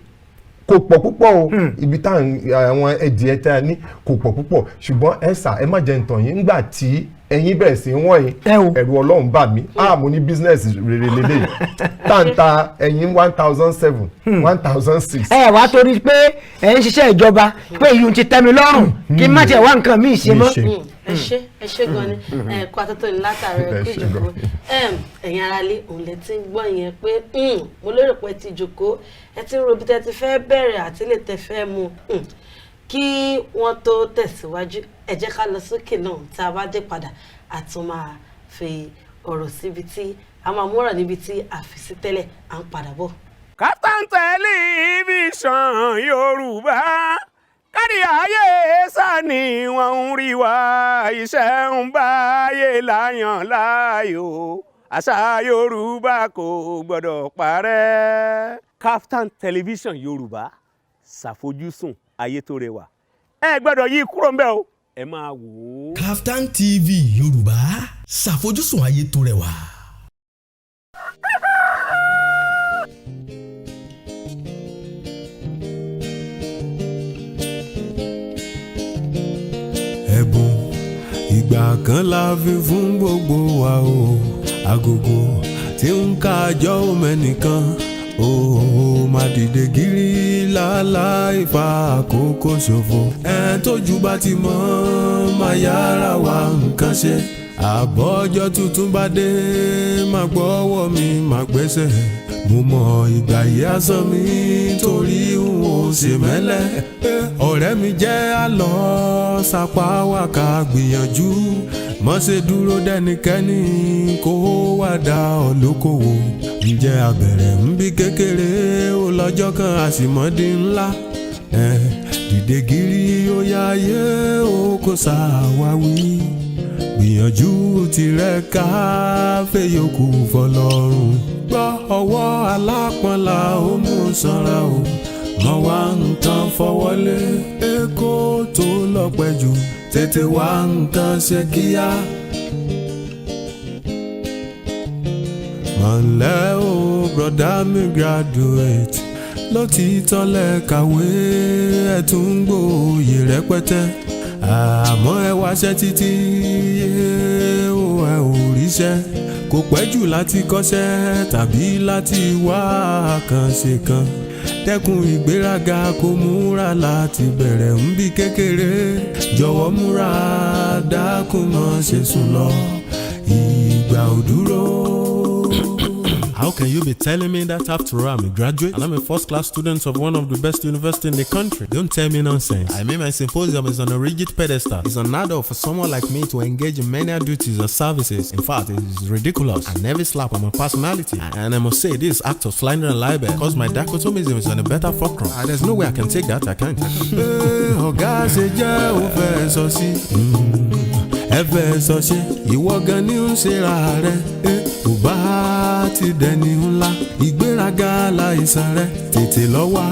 kò pọ̀ púpọ̀ o ibi àwọn ẹ̀dìẹ̀ tá a ní kò pọ̀ púpọ̀ ṣùgbọ́n ẹ̀sà ẹ má jẹ́ ń tàn yín nígbà tí ẹ̀yin bẹ̀rẹ̀ sí wọ́n yín ẹ̀rù Ọlọ́run bà mí mo ní business rere lélẹ̀ táǹtà ẹ̀yin 1007 1006. ẹ wá torí pé ẹ ń ṣiṣẹ́ ìjọba pé ìyún ti tẹ́ mi lọ́rùn kí n má tiẹ̀ wá nǹkan míì ṣe mọ́. ẹ ṣé gan ni kó àtọ́tọ́ ní látàrí ẹ̀kú ìjòkó ẹ̀yin aráalé òun lè ti ń gbọ́ yẹn pé mo lérò pé ti jòkó ẹ ti ń ro bí tẹ́ ti fẹ́ bẹ̀rẹ̀ àti lè tẹ́ fẹ́ mu kí wọ́n tó tẹ̀síwájú ẹ jẹ́ ká lọ sókè náà tá a bá dé padà a tún máa fi ọ̀rọ̀ síbi tí a máa múrọ̀ níbi tí a fi sí tẹ́lẹ̀ à ń padà bọ̀. Kaftan Television Yorùbá kárí ayé sani wọ́n ń rí wa iṣẹ́ ń báyé láyàn láàyò àṣà Yorùbá kò gbọ́dọ̀ parẹ́. Kaftan Television Yorùbá ṣàfojúsùn ayé tó rẹwà ẹ gbọ́dọ̀ yí kúrò ń bẹ̀ o ẹ máa wò ó. Kaftan TV Yorùbá ṣàfojúsùn ayé tó rẹwà. ẹ̀bùn ìgbà kan la fi fún gbogbo wa o agogo tí ń kájọ́ mẹ́nìkan ó má dìde gírí láláì fa àkókò ṣòfò tójú bá ti mọ́ máa yára wa nǹkan ṣe àbọ̀jọ́ tuntun bá dé máa gbọ́wọ́ mi máa gbẹ́sẹ̀ mo mọ ìgbà yìí asán mi torí n ò ṣe mẹ́lẹ̀ ọ̀rẹ́ mi jẹ́ àlọ́ sapá wà ká gbìyànjú mọ́ ṣe dúró dẹ́nikẹ́ni kó wá dá ọ lókòwò ǹjẹ́ abẹ̀rẹ̀ ń bí kékeré ó lọ́jọ́ kan àsìmọ́dé ńlá dìde gírí ó yáyé ó kó ṣàwáwí gbìyànjú tirẹ̀ ká fẹ́yọkù fọlọ́run gbọ́ ọwọ́ alápọ̀nla ó mú sanra o mọ wá nǹkan fọwọ́lé èkó tó lọ́pẹ́ jù tètè wá nǹkan ṣe kíá. mọ̀nlẹ́ o broda mi graduate ló ti tọ́lẹ̀ kàwé ẹ̀ tún ń gbòòyè rẹpẹtẹ àmọ́ ẹ wáṣẹ́ títí ẹ ò ríṣẹ́ kò pẹ́ jù láti kọ́ṣẹ́ tàbí láti wá àkànṣe kan dẹ́kun ìgbéraga kó múra láti bẹ̀rẹ̀ ń bí kékeré jọ̀wọ́ múra dákun má ṣe sùn lọ ìgbà ò dúró. How can you be telling me that after all I'm a graduate and I'm a first-class student of one of the best universities in the country? Don't tell me nonsense. I mean my symposium is on a rigid pedestal. It's unheard of for someone like me to engage in many duties or services. In fact, it is ridiculous and never slap on my personality. And I must say, this act of slander and libel because my dichotomism is on a better fulcrum. There's no way I can take that, I can't. Ọ̀gá ṣe jẹ́ ó fẹ́ sọ sí ẹ fẹ́ sọ ṣe ìwọ gan ni ń ṣe ra rẹ̀ kò bá ti dẹni ńlá ìgbéraga láìsàn rẹ̀ tètè lọ wá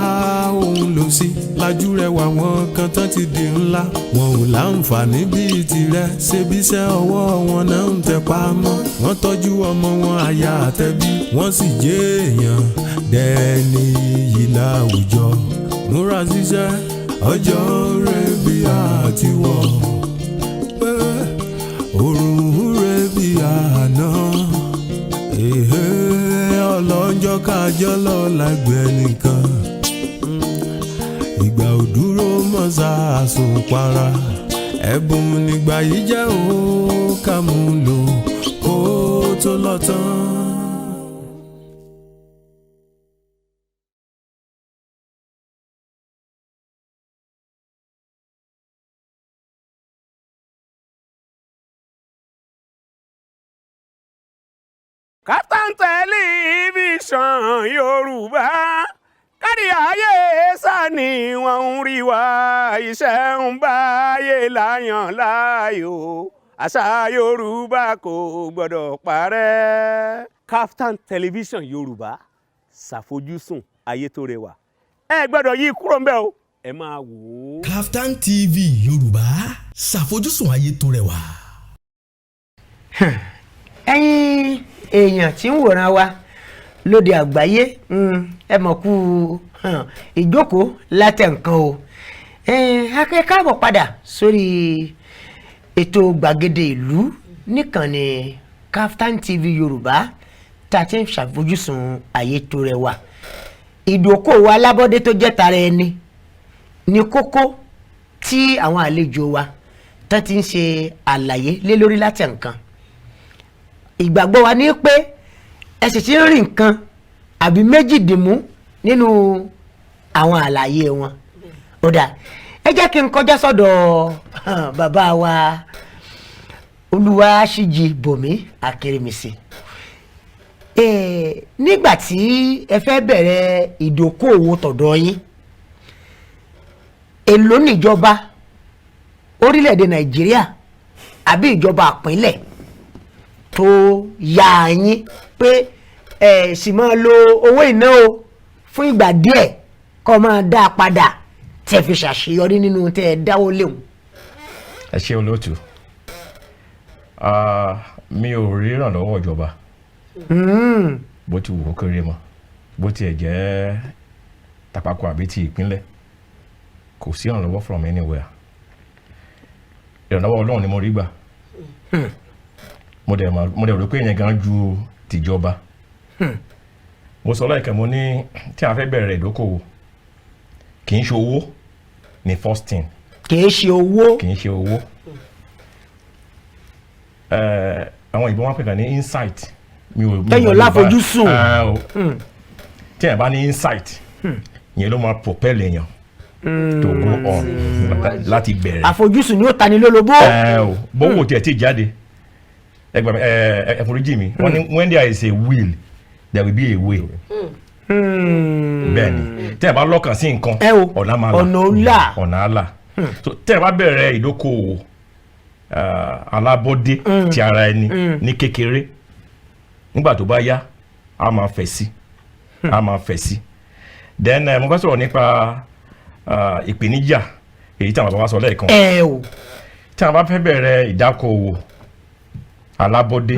òun lò sí lajú rẹ̀ wà wọn kan tán ti di ńlá wọn ò láǹfààní bíi tirẹ̀ ṣebíṣẹ́ ọwọ́ wọn náà ń tẹpá mọ́ wọ́n tọ́jú ọmọ wọn aya àtẹbí wọ́n sì jẹ́ èèyàn dẹni yìí láwùjọ múra ṣiṣẹ́ ọjọ́ rẹ̀ bí àtiwọ́. náà. Ọlọ́njọ́ kájọ́ lọ́la gbẹ nìkan. Ìgbà ò dúró mọ́ sàásùn para. Ẹ̀bùn nígbà yìí jẹ́ ó ká mú lò kó tó lọ tán. Kaftan Television Yorùbá kárí ayé sani wọ́n ń rí wa iṣẹ́ ń báyé láyàn láàyò àṣà Yorùbá kò gbọ́dọ̀ parẹ́. Kaftan Television Yorùbá ṣàfojúsùn ayé tó rẹwà ẹ gbọ́dọ̀ yí kúrò ń bẹ̀ o ẹ máa wò ó. Kaftan TV Yorùbá ṣàfojúsùn ayé tó rẹwà. ẹ̀yin èèyàn tí ń wòran wa lóde àgbáyé ẹ mọ̀ kú ìjókòó látẹ̀ nǹkan o akẹ́kọ̀ọ́ padà sórí ètò gbàgede ìlú níkànnì Kaftan TV Yorùbá tá a ti ń ṣàfojúsùn ayé tó rẹwà. ìdókòwò alábọ́dé tó jẹ́ tara ẹni ní kókó tí àwọn àlejò wa tán ti ń ṣe àlàyé lé lórí látẹ̀ nǹkan. ìgbàgbọ́ wa ní pé ẹ sì ti ń rí nǹkan àbí méjì dìmú nínú àwọn àlàyé wọn. ó dà ẹ jẹ́ kí n kọjá sọ́dọ̀ bàbá wa Olúwaṣíjì Bòmí Akérèmísì. nígbà tí ẹ fẹ́ bẹ̀rẹ̀ ìdókòwò tọ̀dọ̀ yín èló níjọba orílẹ̀-èdè Nàìjíríà àbí ìjọba ìpínlẹ̀ tó yá yín pé ẹ sì máa lo owó iná o fún ìgbà díẹ̀ kó máa dá a padà tẹ́ fi ṣàṣeyọrí nínú tẹ́ ẹ dáwó léwu. ẹ ṣe olóòtú mi ò rí ìrànlọ́wọ́ ìjọba bó ti wù kó kéré mọ́ bó tiẹ̀ jẹ́ tàpákọ̀ àbí ti ìpínlẹ̀ kò sí ìrànlọ́wọ́ from anywhere ìrànlọ́wọ́ Ọlọ́run ni mo rí gbà. mo dẹ̀ rò pé ìyẹn gan ju tìjọba. mo sọ láìka mo ní tí a fẹ́ bẹ̀rẹ̀ ìdókòwò kì í ṣe owó ní first thing. kì í ṣe owó. kì í ṣe owó. àwọn ìbọn wọn pè kàn ní insight. tẹ́yìn láfojúsùn. tí èèyàn bá ní insight ìyẹn ló máa propel èèyàn to go on láti bẹ̀rẹ̀. àfojúsùn ni ó tani lólobó. bówó tiẹ̀ ti jáde ẹ̀fọ́ríjì mi wọ́n ní when there is a will there will be a way. bẹ́ẹ̀ni tẹ́ ẹ bá lọ́kàn sí nǹkan ọ̀nà máa là ọ̀nà àlà. so tẹ́ ẹ bá bẹ̀rẹ̀ ìdókòwò alábọ́dé ti ara ẹni ní kékeré nígbà tó bá yá a máa fẹ̀ sí a máa fẹ̀ sí. then mo fẹ́ sọ̀rọ̀ nípa ìpèníjà èyí tí àwọn bàbá sọ lẹ́ẹ̀kan. tí àwọn bá fẹ́ bẹ̀rẹ̀ ìdákòwò alábọ́dé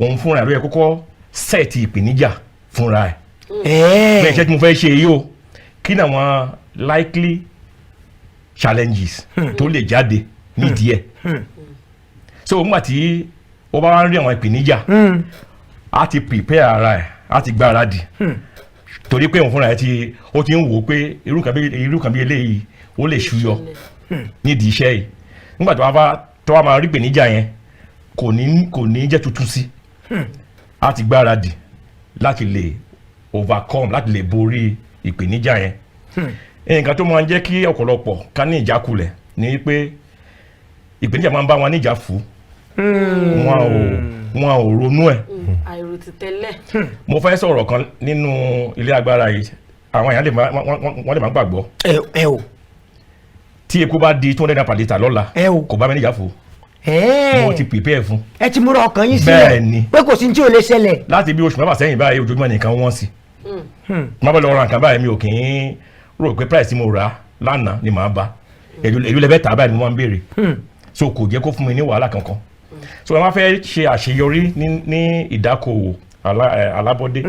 òun fúnra ẹ̀ ló yẹ kọ́kọ́ sẹ́ẹ̀tì ìpèníjà fúnra ẹ̀. bẹ́ẹ̀ ṣe tí mo fẹ́ ṣe yìí o kí ni àwọn likely challenges tó lè jáde nídìí ẹ̀. so nígbà tí ó bá wá ń rí àwọn ìpèníjà á ti prepare ara ẹ̀ á ti gbáradì torí pé òun fúnra ẹ̀ ó ti ń wò ó pé irú kan bí eléyìí ó lè ṣúyọ nídìí iṣẹ́ yìí. nígbà tó wá máa rí ìpèníjà yẹn kò ní jẹ́ tuntun sí a ti gbáradì láti lè overcome láti lè borí ìpèníjà yẹn. nǹkan tó máa ń jẹ́ kí ọ̀pọ̀lọpọ̀ ká ní ìjákulẹ̀ ni pé ìpèníjà máa ń bá wọn níjà fún wọn ò ronú ẹ̀. àìròtì tẹ́lẹ̀. mo fẹ́ sọ̀rọ̀ kan nínú ilé agbára yìí àwọn èèyàn wọ́n lè má gbàgbọ́. tí epo bá di 200 naira per litre lọ́la kò bá mi níjà fún mo ti prepare fún. ẹ ti múra ọkàn yín sílẹ̀ pé kò sí ní tí ò lè ṣẹlẹ̀. láti bí oṣù mẹ́fà sẹ́yìn báyìí ojoojúmọ́ nìkan wọ́n sí. má bá lọ ra nǹkan báyìí mi ò kì í rò pé price tí mo rà lánàá ni màá bá èlò lẹ́bẹ̀ẹ́ tà báyìí ni mo máa ń béèrè. so kò jẹ́ kó fún mi ní wàhálà kankan. so ẹ máa fẹ́ ṣe àṣeyọrí ní ìdákòwò alábọ́dé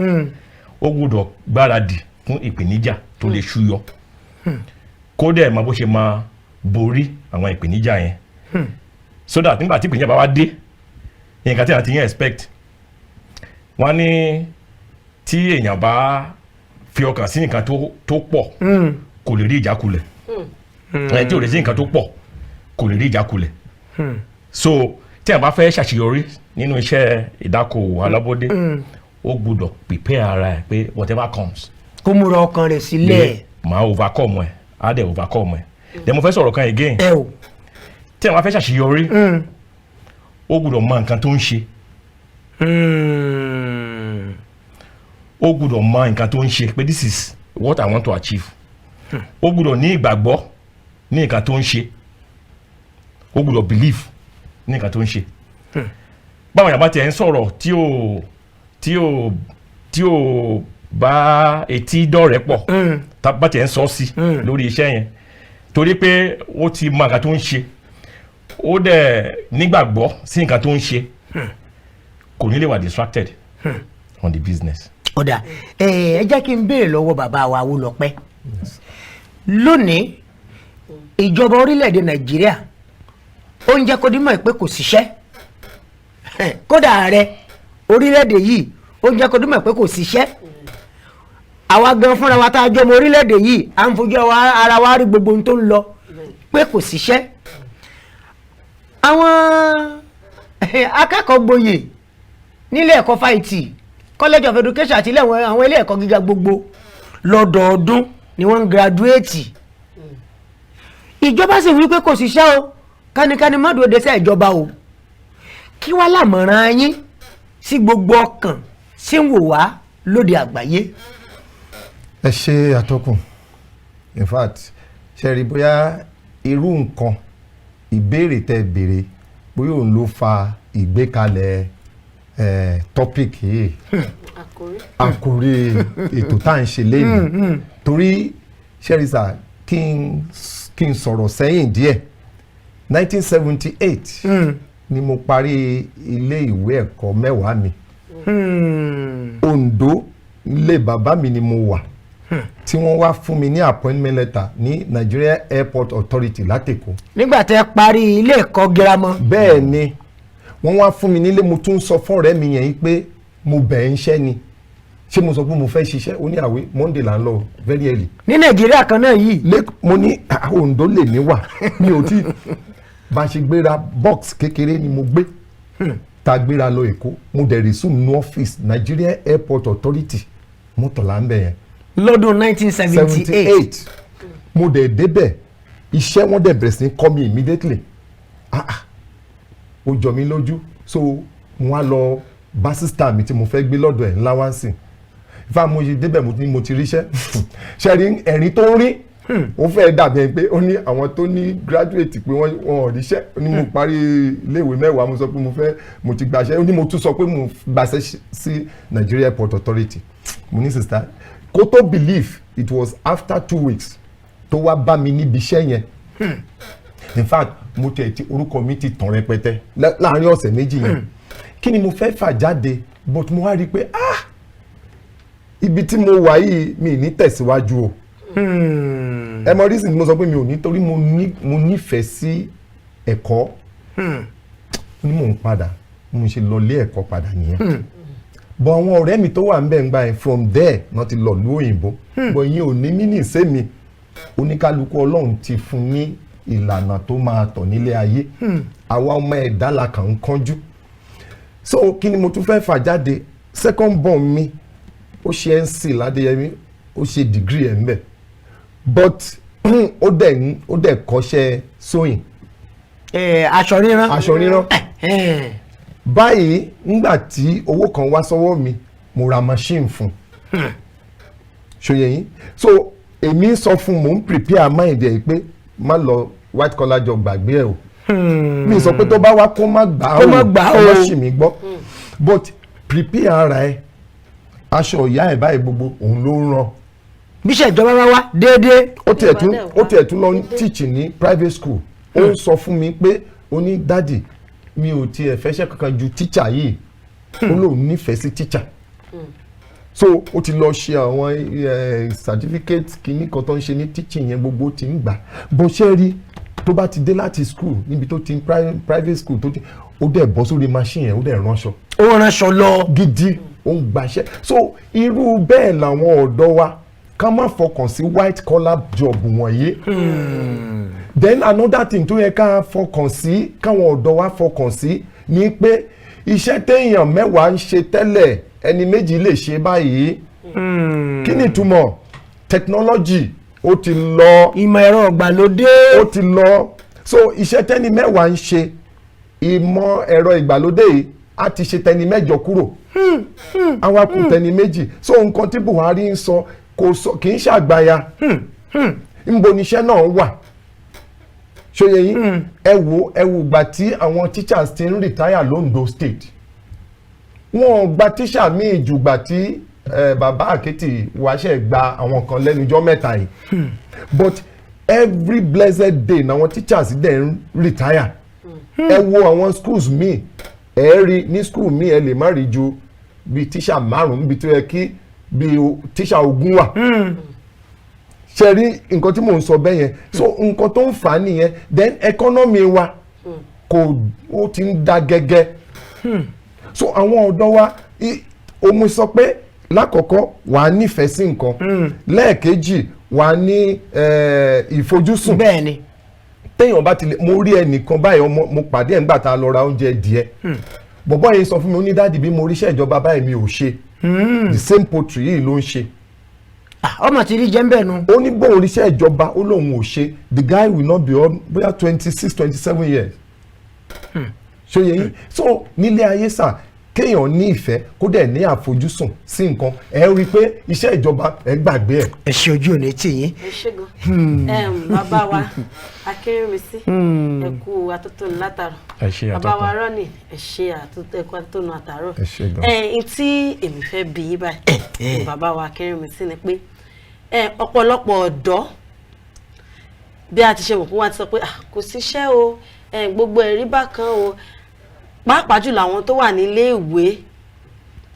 ó gbọ́dọ̀ gbáradì fún ìpèníjà tó lè ṣúyọ kó dẹ̀ mọ bó ṣe máa borí àwọn ìpèníjà yẹn. So that nígbà tí ìpèníjà bá wá dé nǹkan tí a ti yẹn expect wọ́n ní tí èèyàn bá fi ọkàn sí nǹkan tó pọ̀ kò lè rí ìjákulẹ̀ tí ò lè sí nǹkan tó pọ̀ kò lè rí ìjákulẹ̀ so tí a bá fẹ́ ṣàṣeyọrí nínú iṣẹ́ ìdákòwò alábọ́dé ó gbọ́dọ̀ prepare ara ẹ̀ pé whatever comes kó múra ọkàn rẹ̀ sílẹ̀ máa overcome ẹ̀ á dẹ̀ overcome ẹ̀ then mo fẹ́ sọ̀rọ̀ kan again tí a bá fẹ́ ṣàṣeyọrí ó gbọ́dọ̀ mọ nǹkan tó ń ṣe ó gbọ́dọ̀ mọ nǹkan tó ń ṣe pé this is what I want to achieve ó gbọ́dọ̀ ní ìgbàgbọ́ ní nǹkan tó ń ṣe ó gbọ́dọ̀ believe ní nǹkan tó ń ṣe báwọn yàrá tiẹ̀ ń sọ̀rọ̀ tí ò bá etí dọ̀rẹ́ pọ̀ bá tiẹ̀ ń sọ sí lórí iṣẹ́ yẹn torí pé ó ti mọ nǹkan tó ń ṣe ó dẹ̀ nígbàgbọ́ sí nǹkan tó ń ṣe kò ní lè wà distracted on the business. ọ̀dà ẹ jẹ́ kí n béèrè lọ́wọ́ bàbá wa Awólọ́pẹ́ lónìí ìjọba orílẹ̀-èdè Nàìjíríà ó ń jẹ́ kó dímọ̀ pé kò síṣẹ́ kódà ààrẹ orílẹ̀-èdè yìí ó ń jẹ́ kó dímọ̀ pé kò síṣẹ́ àwa gan fúnra wa tá a jọmọ orílẹ̀-èdè yìí à ń fojú ara wa rí gbogbo ohun tó ń lọ pé kò síṣẹ́ àwọn akẹ́kọ̀ọ́ gboyè nílé ẹ̀kọ́ fáìtì College of Education àti àwọn ilé ẹ̀kọ́ gíga gbogbo lọ́dọọdún ni wọ́n ń graduate ìjọba sì wí pé kò síṣẹ́ o kánikánni má dúró dẹ́sẹ̀ ìjọba o kí wá lámọ̀ràn yín sí gbogbo ọkàn sí ń wò wá lóde àgbáyé. ẹ ṣe àtọkùn in fact ṣe rí bóyá irú nǹkan ìbéèrè tẹ́ béèrè bóyá òun ló fa ìgbékalẹ̀ topic yìí àkòrí ètò tá à ń ṣe lẹ́yìn torí ṣẹ́rìsà kí n sọ̀rọ̀ sẹ́yìn díẹ̀ 1978 ni mo parí ilé ìwé ẹ̀kọ́ mẹ́wàá mi Ondo ilé bàbá mi ni mo wà tí wọ́n wá fún mi ní appointment letter ní Nigeria Airport Authority látẹ̀kọ́. nígbà tẹ́ parí ilé ẹ̀kọ́ girama. bẹ́ẹ̀ ni wọ́n wá fún mi nílé mo tún sọ fún ọ̀rẹ́ mi yẹn pé mo bẹ̀ ń ṣẹ́ ni ṣé mo sọ pé mo fẹ́ ṣiṣẹ́ ó ní àwẹ̀ Monday là ń lọ very early. ní Nàìjíríà kan náà yìí. mo ní Ondo lè ní wà mi ò tí bá ṣe gbéra box kékeré ni mo gbé ta gbéra lọ Èkó mo dẹ̀ resume ní ọ́fíìsì Nigeria Airport Authority mọ́tòlá ń bẹ̀ yẹn. lọ́dún 1978 mo dẹ̀ débẹ̀ iṣẹ́ wọn dẹ̀ bẹ̀rẹ̀ sí kọ́ mi immediately ó jọ mí lójú so wọ́n á lọ bá sísítà mi tí mo fẹ́ gbé lọ́dọ̀ ẹ̀ ńlá wá sí ifá mo ṣe débẹ̀ mo ti ríṣẹ́ ṣe rí ẹ̀rín tó ń rí ó fẹ́ dàbí ẹni pé ó ní àwọn tó ní graduate pé wọ́n ò ríṣẹ́ ó ní mo parí iléèwé mẹ́wàá mo sọ pé mo ti gbàṣẹ́ ó ní mo tún sọ pé mo gbàṣẹ́ sí Nigeria Airport Authority mo ní sísítà kó tó believe it was after 2 weeks tó wá bá mi níbi iṣẹ́ yẹn in fact mo tẹ̀ tí orúkọ mi ti tàn rẹpẹtẹ láàrin ọ̀sẹ̀ méjì yẹn kí ni mo fẹ́ fà jáde but mo wá rí i pé ibi tí mo wà yìí mi ní tẹ̀síwájú o ẹ mọ reason mo sọ pé mi ò ní torí mo nífẹ̀ẹ́ sí ẹ̀kọ́ ní mò ń padà mo ṣe lọ lé ẹ̀kọ́ padà nìyẹn bọ̀ àwọn ọ̀rẹ́ mi tó wà ń bẹ̀ ń gbà yẹn from there náà ti lọ lú òyìnbó bọ̀ ìyẹn ò ní mí ní ìsẹ́mi oníkálukú Ọlọ́run ti fún ní ìlànà tó máa tọ̀ nílé ayé àwa ọmọ ẹ̀dá la kàn ń kánjú so kí ni mo tún fẹ́ fà jáde second born mi ó ṣe NC ládéyẹmí ó ṣe degree ẹ̀ ń bẹ̀ but ó dẹ̀ kọ́ṣẹ́ sewing. aṣọ ríran. báyìí nígbà tí owó kan wá sọ́wọ́ mi mo ra machine fún ṣòye yín so èmi sọ fún mò ń prepare mind ẹ̀ pé má lọ white collar job gbàgbé ẹ̀ o mi sọ pé tó bá wá kó má gbà ó má ṣì mí gbọ́ but prepare ara ẹ̀ aṣọ ìyá ẹ̀ báyìí gbogbo òun ló ń rán. bíṣẹ̀ ìjọba bá wá déédéé. ó tiẹ̀ tún lọ teach ní private school ó ń sọ fún mi pé ó ní dádì mi ò tiẹ̀ fẹ́ṣẹ́ kankan ju teacher yìí ó lóun nífẹ̀ẹ́ sí teacher so ó ti lọ ṣe àwọn certificate kìíní kan tó ń ṣe ní teaching yẹn gbogbo ti ń gbà bó ṣe rí tó bá ti dé láti school níbi tó ti ń private school tó ti ó dẹ̀ bọ́ sórí machine yẹn ó dẹ̀ ránṣọ. ó ránṣọ lọ. gidi ó ń gbaṣẹ́ so irú bẹ́ẹ̀ làwọn ọ̀dọ́ wa ká má fọkàn sí white collar job wọ̀nyí. Then another thing tó yẹ ká fọkàn sí káwọn ọ̀dọ́ wa fọkàn sí ni pé iṣẹ́ téèyàn mẹ́wàá ń ṣe tẹ́lẹ̀ ẹni méjì lè ṣe báyìí. Kí ni ìtumọ̀ technology ó ti lọ. ìmọ̀ ẹ̀rọ ìgbàlódé. ó ti lọ so iṣẹ́ tẹ́ni mẹ́wàá ń ṣe ìmọ̀ ẹ̀rọ ìgbàlódé yìí a ti ṣe tẹni mẹ́jọ kúrò àwa kù tẹni méjì so nǹkan tí Buhari ń sọ kì í ṣàgbáyà níbo níṣẹ́ náà wà ṣòye yín ẹ wò gbà tí àwọn teachers ti ń retire l'Ondo state wọn gba teacher míì jù gbà tí bàbá Àkẹ́tì wàṣẹ gba àwọn kan lẹ́nujọ́ mẹ́ta yìí but every blessed day na àwọn teachers dẹ̀ ń retire ẹ wo àwọn schools míì ẹ rí ní school míì ẹ lè má rí ju bíi teacher márùn-ún bí tó yẹ kí bíi teacher 20 wà ṣe rí nǹkan tí mò ń sọ bẹ́ẹ̀ yẹn so nǹkan tó ń fà á nìyẹn then economy wa ó ti ń da gẹ́gẹ́ so àwọn ọ̀dọ́ wa omi sọ pé lákọ̀ọ́kọ́ wà á nífẹ̀ẹ́ sí nǹkan lẹ́ẹ̀kejì wà á ní ìfojúsùn bẹ́ẹ̀ ni téèyàn bá ti lè mo rí ẹnìkan báyìí mo pàdé ẹ̀ nígbà tá a lọ ra oúnjẹ díẹ̀ bọ̀bọ́ yẹn sọ fún mi ó ní dáàdì bí mo ríṣẹ́ ìjọba báyìí mi ò ṣe the same poultry yìí ló ń ṣe. ọmọ tí rí jẹ́ ń bẹ̀ nu. ó ní bóun ríṣẹ́ ìjọba ó lóun ò ṣe the guy will not be on bóyá 26-27 years. ṣòye yín so nílé ayé sà kéèyàn ní ìfẹ́ kó dẹ̀ ní àfojúsùn sí nǹkan ẹ rí i pé iṣẹ́ ìjọba ẹ gbàgbé ẹ̀. ẹ ṣe ojú òní tì yín. ẹ ṣe gan bàbá wa Akérèmísí ẹ kú atótónu látàrọ bàbá wa Rọ́ọ̀nì ẹ ṣe ẹ kú atótónu àtàrọ tí èmi fẹ́ bí yín báyìí bàbá wa Akérèmísí ni pé ọ̀pọ̀lọpọ̀ ọ̀dọ́ bí a ti ṣe wò fún wa ti sọ pé kò síṣẹ́ o gbogbo ẹ̀rí bákan o pàápàá jùlọ àwọn tó wà nílé ìwé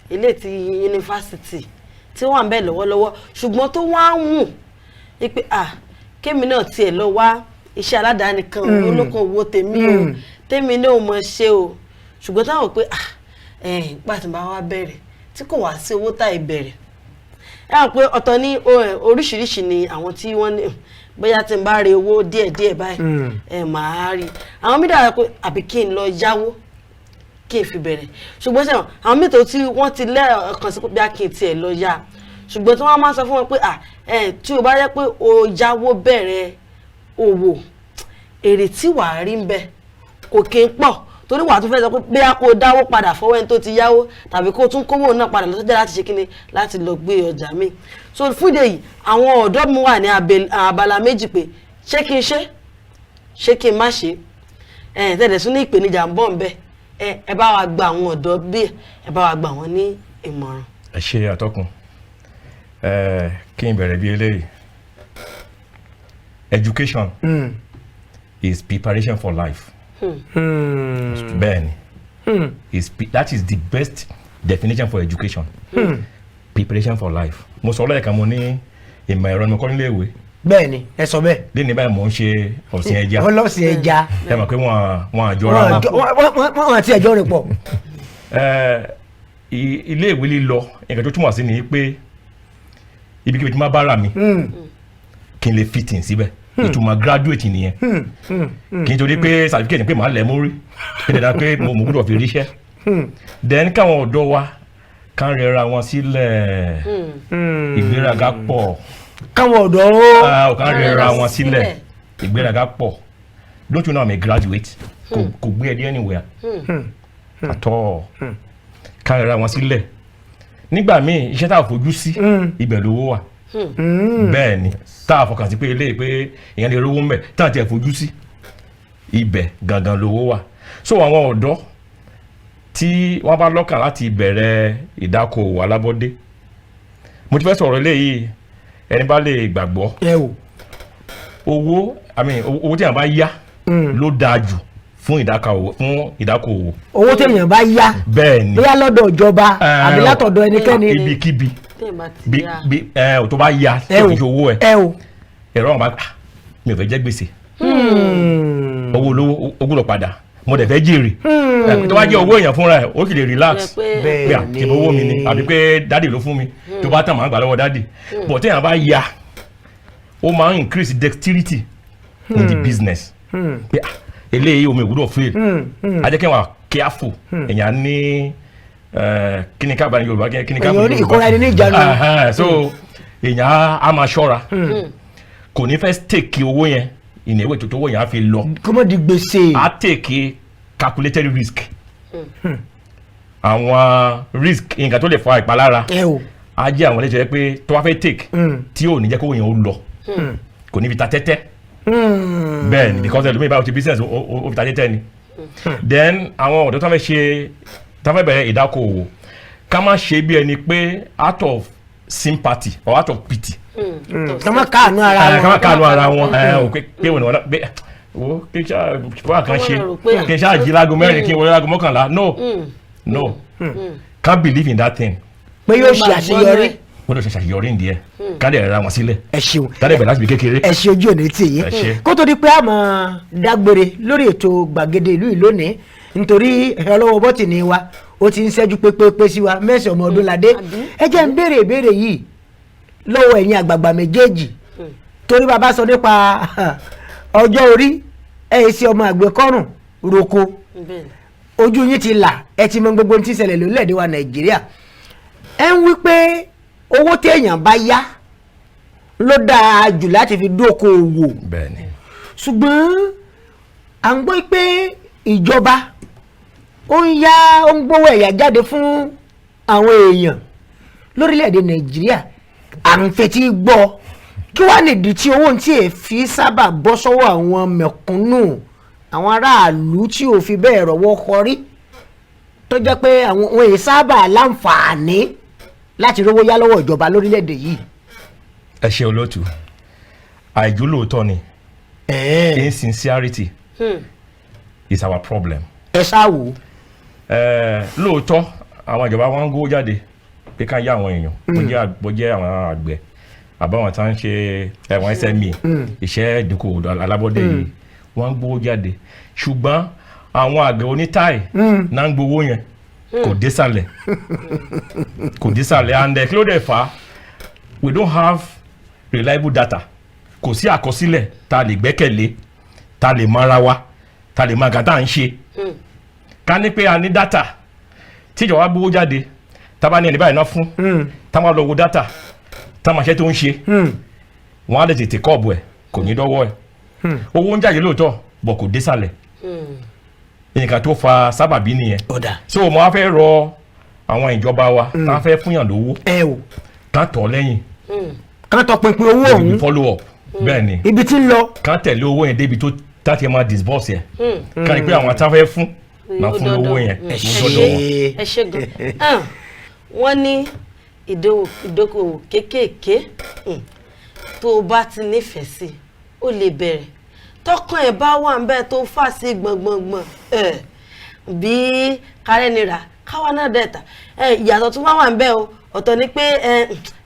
ilé ti yunifásitì tí wọ́n ń bẹ lọ́wọ́lọ́wọ́ ṣùgbọ́n tó wá ń wù pé kémi náà tiẹ̀ lọ wá iṣẹ́ aládàáni kan olóko owó tèmi o tèmi náà mọ̀ ṣe o ṣùgbọ́n táwọn pé nígbà tí bá wá bẹ̀rẹ̀ tí kò wá sí owó tá ìbẹ̀rẹ̀ ẹ hàn pé ọ̀tọ̀ ní oríṣiríṣi ni àwọn tí wọ́n ní bóyá tí n bá rí owó díẹ̀díẹ̀ báyìí màá rí àwọn mídà rẹ pé àbí kí n lọ yáwó kí n fi bẹ̀rẹ̀ ṣùgbọ́n sẹ́wọ̀n àwọn mítò tí wọ́n ti lẹ́ẹ̀kan sí bí a kì í tiẹ̀ lọ yá ṣùgbọ́n tí wọ́n máa ń sọ fún wọn pé tí o bá yẹ pé o yáwó bẹ̀rẹ̀ òwò èrè tí wàá rí ń bẹ kò kí n pọ̀ torí wàá tún fẹ́ sọ pé bí a kò dáwó padà fọwọ́ ẹni tó ti yáwó tàbí kó tún kówó náà padà lọ́sọ́jà láti ṣe kíni láti lọ gbé ọjà míì so fúdè yìí àwọn ọ̀dọ́ mi wà ní abala méjì pé ṣé kí n ṣé kí n má ṣe tẹ̀lé sún ní ìpèníjà ń bọ̀ ń bẹ́ẹ̀ ẹ bá wa gba àwọn ọ̀dọ́ bí ẹ bá wa gba wọn ní ìmọ̀ràn. ẹ ṣe àtọkùn kí n bẹ̀rẹ̀ bí eléyìí education is preparation for life. Bẹ́ẹ̀ni that is the best definition for education. Preparation for life. Mo sọ lẹ́ẹ̀kan mo ní ìmọ̀ ẹ̀rọ ni mo kọ́ nílé ìwé. Bẹ́ẹ̀ni ẹ sọ bẹ́ẹ̀. lẹ́ni báyìí mò ń ṣe ọ̀sìn ẹja. ọlọ́sìn ẹja. ẹ mọ̀ pé wọ́n àjọra wọn. wọ́n àti ẹjọ́ rẹ̀ pọ̀. ilé ìwé lílọ nǹkan tó túmọ̀ sí ni pé ibikíbi tí máa bá ra mi kí n lè fit in síbẹ̀ ìtumọ̀ graduate nìyẹn kì í torí pé certificate pé màá lẹ̀ mú rí pé dandan pé mo gbọ́dọ̀ fi ríṣẹ́ then káwọn ọ̀dọ́ wa kàn rẹra wọn sílẹ̀ ìgbéraga pọ̀ káwọn ọ̀dọ́ kàn rẹra wọn sílẹ̀ ìgbéraga pọ̀ don't you know I'm a graduate kò gbé ẹdí anywhere at all kàn rẹra wọn sílẹ̀ nígbà míì iṣẹ́ tá a fojú sí ibẹ̀ lówó wà bẹ́ẹ̀ ni tá a fọkàn sí pé eléyìí pé èèyàn lè rówó mbẹ̀ tá a ti ẹ̀ fojú sí ibẹ̀ gangan lówó wà so àwọn ọ̀dọ́ tí wọ́n bá lọ́kàn láti bẹ̀rẹ̀ ìdákòwò alábọ́dé mo ti fẹ́ sọ̀rọ̀ eléyìí ẹni bá lè gbàgbọ́ owó tí a bá yá ló dáa jù fún ìdákòwò owó tí èèyàn bá yá bẹ́ẹ̀ ni bóyá lọ́dọ̀ ìjọba àbí látọ̀dọ̀ ẹnikẹ́ni ibikíbi tó bá yá tí kò fi owó ẹ̀rọ ọ̀hún bá mi ò fẹ́ jẹ́ gbèsè owó olówó ó gbọ́dọ̀ padà mo dẹ̀ fẹ́ jèrè tó bá jẹ́ owó èèyàn fúnra ẹ̀ ó sì lè relax pé àti owó mi ni àbí pé dádì ló fún mi tó bá tàn máa gbà lọ́wọ́ dádì but téèyàn bá ya ó máa ń increase dexterity in the business pé eléyìí omi ìwúrọ̀ fail ajẹ́kẹ́ wà careful èèyàn ní kíni ká bá ní Yorùbá kíni ká bá ní Yorùbá ìkóra ẹni ní ìjánu so èèyàn á máa ṣọ́ra kò ní fẹ́ stake owó yẹn ìnáwó ètò owó yẹn á fi lọ kó mọ̀ di gbèsè á take calculated risk àwọn risk nǹkan tó lè fa ìpalára á jẹ́ àwọn léṣe pé tó wá fẹ́ take tí ò ní jẹ́ kó yẹn ó lọ kò ní fi ta tẹ́tẹ́ bẹ́ẹ̀ ni because ẹlòmíì báwo ti business ó fi ta tẹ́tẹ́ ni then àwọn ọ̀dọ́ tó fẹ́ ṣe tó fẹ́ bẹ̀rẹ̀ ìdákòwò ká má ṣe bí ẹni pé out of sympathy or out of pity ká má káànú ara wọn ò pé wọn náà pé wo kí ṣáà kan ṣe kí ṣáà jí láago mẹ́rin kí n wọlé láago mọ́kànlá no can't believe in that thing. pé yóò ṣe àṣeyọrí gbọ́dọ̀ ṣe àṣeyọrí nìyẹn ká dẹ̀ ra wọn sílẹ̀ ẹ ṣeun ká dẹ̀ bẹ̀rẹ̀ láti bí kékeré. ẹ ṣe ojú òní tì yín kó tó di pé a máa dágbére lórí ètò gbàgede ìlú ìlónìí nítorí ọlọ́wọ́ bọ́tìnì wa ó ti ń ṣẹ́jú pépépé sí wa Mercy ọmọ Ọdúnládé ẹ jẹ́ ń béèrè ìbéèrè yìí lọ́wọ́ ẹ̀yin àgbààgbà méjèèjì torí bàbá sọ nípa ọjọ́ orí ẹ̀ ṣe ọmọ àgbẹ̀kọ́rùn roko ojú yín ti là ẹ ti mọ gbogbo ohun tí ń ṣẹlẹ̀ lórílẹ̀‐èdè wa Nàìjíríà ẹ ń wí pé owó téèyàn bá yá ló dáa jù láti fi dókòwò ṣùgbọ́n à ń gbọ́ pé ìjọba ó ń gbówó ẹ̀yà jáde fún àwọn èèyàn lórílẹ̀‐èdè Nàìjíríà à ń fetí gbọ́ kí wàá nìdí tí owó tí ẹ fi sábà bọ́ sọ́wọ́ àwọn mẹ̀kúnnù àwọn aráàlú tí ò fi bẹ́ẹ̀ rọ́wọ́ kọrí tó jẹ́ pé àwọn ohun èyí sábà láǹfààní láti rówó yá lọ́wọ́ ìjọba lórílẹ̀‐èdè yìí. ẹ ṣe olóòtú àìjólóòótọ́ ni insincerity is our problem. ẹ ṣáàwó. lóòótọ́ àwọn ìjọba wọn ń gbówó jáde pé ká yá àwọn èèyàn bó jẹ́ àwọn àgbẹ̀ àbáwọn tá ń ṣe ẹ̀wọ̀n SME iṣẹ́ ìdókòwò alábọ́dé yìí wọ́n ń gbówó jáde ṣùgbọ́n àwọn àgbẹ̀ onítáì náà ń gbówó yẹn kò désàlẹ̀ and kí ló dé fà á we don't have reliable data kò sí àkọsílẹ̀ tá a lè gbẹ́kẹ̀lé tá a lè mara wa tá a lè máa gàtà ń ṣe ká ní pé a ní data tíjọba gbówó jáde tábà ní ẹni báyìí náà fún táwọn lọ wo data táwọn aṣẹ́ tó ń ṣe wọ́n á lè tètè kọ́ọ̀bù ẹ̀ kò ní dọ́wọ́ ẹ̀ owó ń jáde lóòótọ́ bọ̀ kò désàlẹ̀ nǹkan tó fa sábàbí nìyẹn so mo á fẹ́ rọ àwọn ìjọba wa tá a fẹ́ fúnyàn lówó ká tọ̀ lẹ́yìn ká tọ̀ pinpin owó ọ̀hún follow up bẹ́ẹ̀ ni ibi tí ń lọ ká tẹ̀lé owó yẹn débi tó táti máa disburse yẹn ká ní pé àwọn tá a fẹ́ fún náà fún lówó yẹn ẹ ṣe gan wọ́n ní ìdókòwò kéékèèké tó o bá ti nífẹ̀ẹ́ sí o lè bẹ̀rẹ̀ tọkàn ẹ̀ bá wà ń bẹ́ẹ̀ tó fà sí gbọ̀ngbọ̀ngbọ̀n bí kárẹ́ nira káwa náà dẹ̀ta ìyàtọ̀ tó wà ń bẹ́ẹ̀ o ọ̀tọ̀ ni pé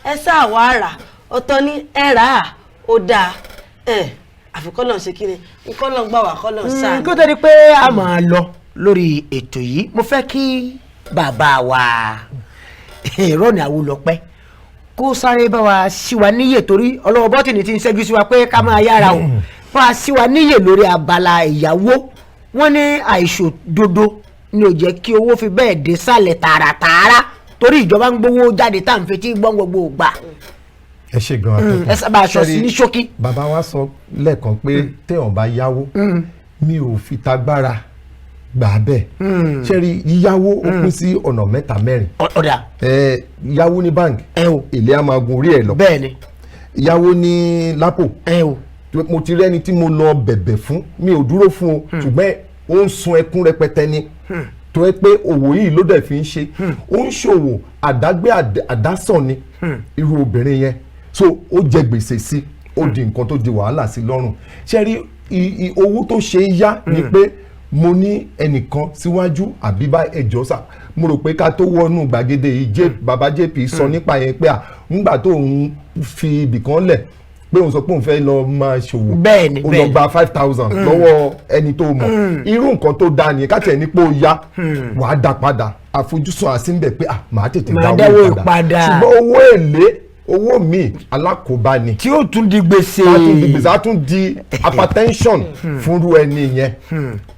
ẹ sáà wá rà ọ̀tọ̀ ni ẹ rà á ó dáa àfikọ́ náà ṣe kí ni nǹkan náà gbà wá kọ́ náà sáà. kó tó di pé a máa lọ lórí ètò yìí mo fẹ́ kí bàbá wa Rọ́ọ̀nì Awólọ́pẹ́ kó sáré bá wa sí wa níyè torí ọlọ́wọ́ bọ́tìnì ti ń ṣẹ́jú sí wa pé ká máa yára o bá wa sí wa níyè lórí abala ìyàwó wọ́n ní àìṣòdodo ni ò jẹ́ kí owó fi bẹ́ẹ̀ dé sálẹ̀ tààràtààrà torí ìjọba ń gbowó jáde tá à ń fetí gbọ́n gbogbo ògbà. ẹ ṣe gan akẹ́kọ̀ọ́ ẹ sábà aṣọ sí ní ṣókí. bàbá wa sọ lẹ́ẹ̀kan pé téèyàn bá yáwó mi ò fi tagbára gbà bẹ́ẹ̀ ṣe rí yíyáwó ó pín sí ọ̀nà mẹ́ta mẹ́rin. ọ̀dà. yáwó ní báńkì èlé á máa gun orí ẹ̀ lọ. bẹ́ẹ̀ni. yáwó ní lápò mo ti rẹ́ni tí mo lọ bẹ̀bẹ̀ fún mi ò dúró fún o ṣùgbọ́n ó ń sun ẹkún rẹpẹtẹ ni tó yẹ pé òwò yìí ló dẹ̀ fi ń ṣe ó ń ṣòwò àdágbé àdásàn ni irú obìnrin yẹn so ó jẹ gbèsè sí ó di nǹkan tó di wàhálà sí lọ́rùn ṣe rí owó tó ṣe é yá ni pé mo ní ẹnìkan síwájú àbí bá ẹjọ́ sà mo rò pé ká tó wọnú gbàgede yìí baba JP sọ nípa yẹn pé ńgbà tó ń fi ibìkan lẹ̀ pé òun sọ pé òun fẹ́ lọ máa ṣòwò bẹ́ẹ̀ni ó lọ gba 5,000 lọ́wọ́ ẹni tó mọ̀ irú nǹkan tó dáa nìyẹn káàtì ẹni pé ó yá wàá dá padà àfojúsùn àsínbẹ̀ pé màá tètè dáwó padà ṣùgbọ́n owó èlé owó míì alákòóbá ni tí ó tún di gbèsè á tún di hypertension fúnrú ẹni yẹn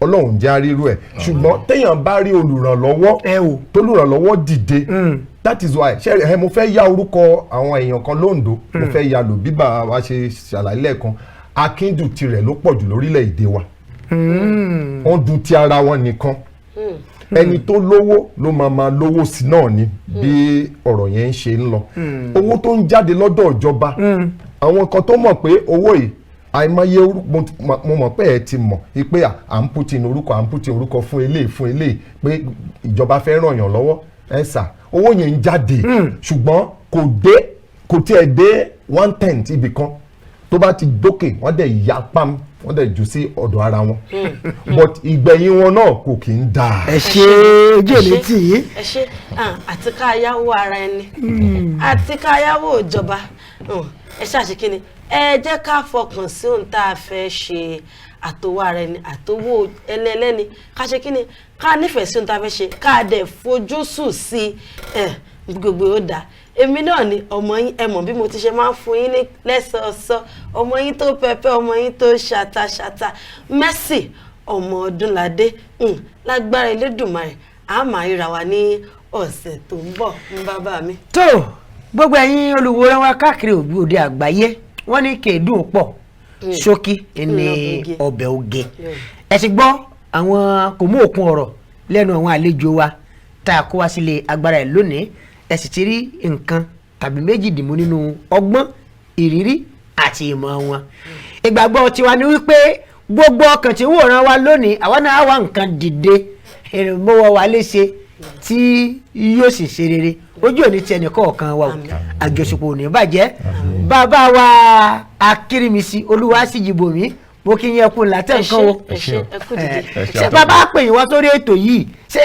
ọlọ́run jẹ́ àrírú ẹ̀ ṣùgbọ́n téèyàn bá rí olùrànlọ́wọ́ tó lùrànlọ́wọ́ dìde that is why ṣe mo fẹ́ ya orúkọ àwọn èèyàn kan lóńdó mo fẹ́ ya lò bí bàbá wa ṣe ṣàlàyé lẹ́ẹ̀kan akíndùn tirẹ̀ ló pọ̀ jù lórílẹ̀‐èdè wa wọ́n dun ti ara wọn nìkan ẹni tó lówó ló máa lówó sí náà ni bí ọ̀rọ̀ yẹn ń ṣe ń lọ owó tó ń jáde lọ́dọ̀ ìjọba àwọn kan tó mọ̀ pé owó yìí àìmọye mo mọ̀ pé ẹ ti mọ̀ pé à ń putin orúkọ fún eléyìí pé ìjọba fẹ́ ràn yàn lọ́wọ́ ẹ sà owó yẹn ń jáde ṣùgbọ́n kò tiẹ̀ dé 1/10 ibì kan tó bá ti dókè wọ́n dẹ̀ ya pam wọ́n dẹ̀ jù sí ọ̀dọ̀ ara wọn but ìgbẹ̀yìn wọn náà kò kì í dáa. ẹ ṣe ojú òní tì í. ẹ ṣe àti ká yáwó ara ẹni àti ká yáwó ìjọba ẹ ṣàṣì kí ni ẹ jẹ́ ká fọkàn sí ohun tá a fẹ́ ṣe àtòwò ara ẹni àtòwò ẹlẹ́ni ká ṣe kí ni ká nífẹ̀ẹ́ sí ohun tá a fẹ́ ṣe ká dẹ̀ fojú sùn sí gbogbo ó dáa èmi náà ni ọmọ yín ẹ mọ̀ bí mo ti ṣe máa ń fún yín ní lẹ́sọ̀ọ̀sọ̀ ọmọ yín tó pẹpẹ ọmọ yín tó ṣàtàṣàtà Mercy ọmọ Ọdúnládé lágbára Elédùmarè a máa ríra wa ní ọ̀sẹ̀ tó ń bọ̀ ń bàbá mi. tó gbogbo ẹ̀yin olùwòran wa káàkiri òde àgbáyé wọ́n ní kéèdùn pọ̀ ṣókí ní ọbẹ̀ oge ẹ ti gbọ́ àwọn kò mú òkun ọ̀rọ̀ lẹ́nu àwọn àlejò wa tá a kó wá sílé agbára ẹ̀ lónìí ẹ sì ti rí nǹkan tàbí méjì dìmú nínú ọgbọ́n ìrírí àti ìmọ̀ wọn. ìgbàgbọ́ tiwa ni wípé gbogbo ọkàn tí wòran wa lónìí àwa náà wá nǹkan dìde ìrìnmọ́wọ́ wa léṣe tí yóò sì ṣe rere ojú òní ti ẹnì kọ̀ọ̀kan wa o àjọṣepọ̀ ò ní bàjẹ́ bàbá wa Akírímísí Olúwasíjìbòmí mo kí yẹn kú látẹ̀ nǹkan o ṣe bàbá pè yín wá sórí ètò yìí ṣé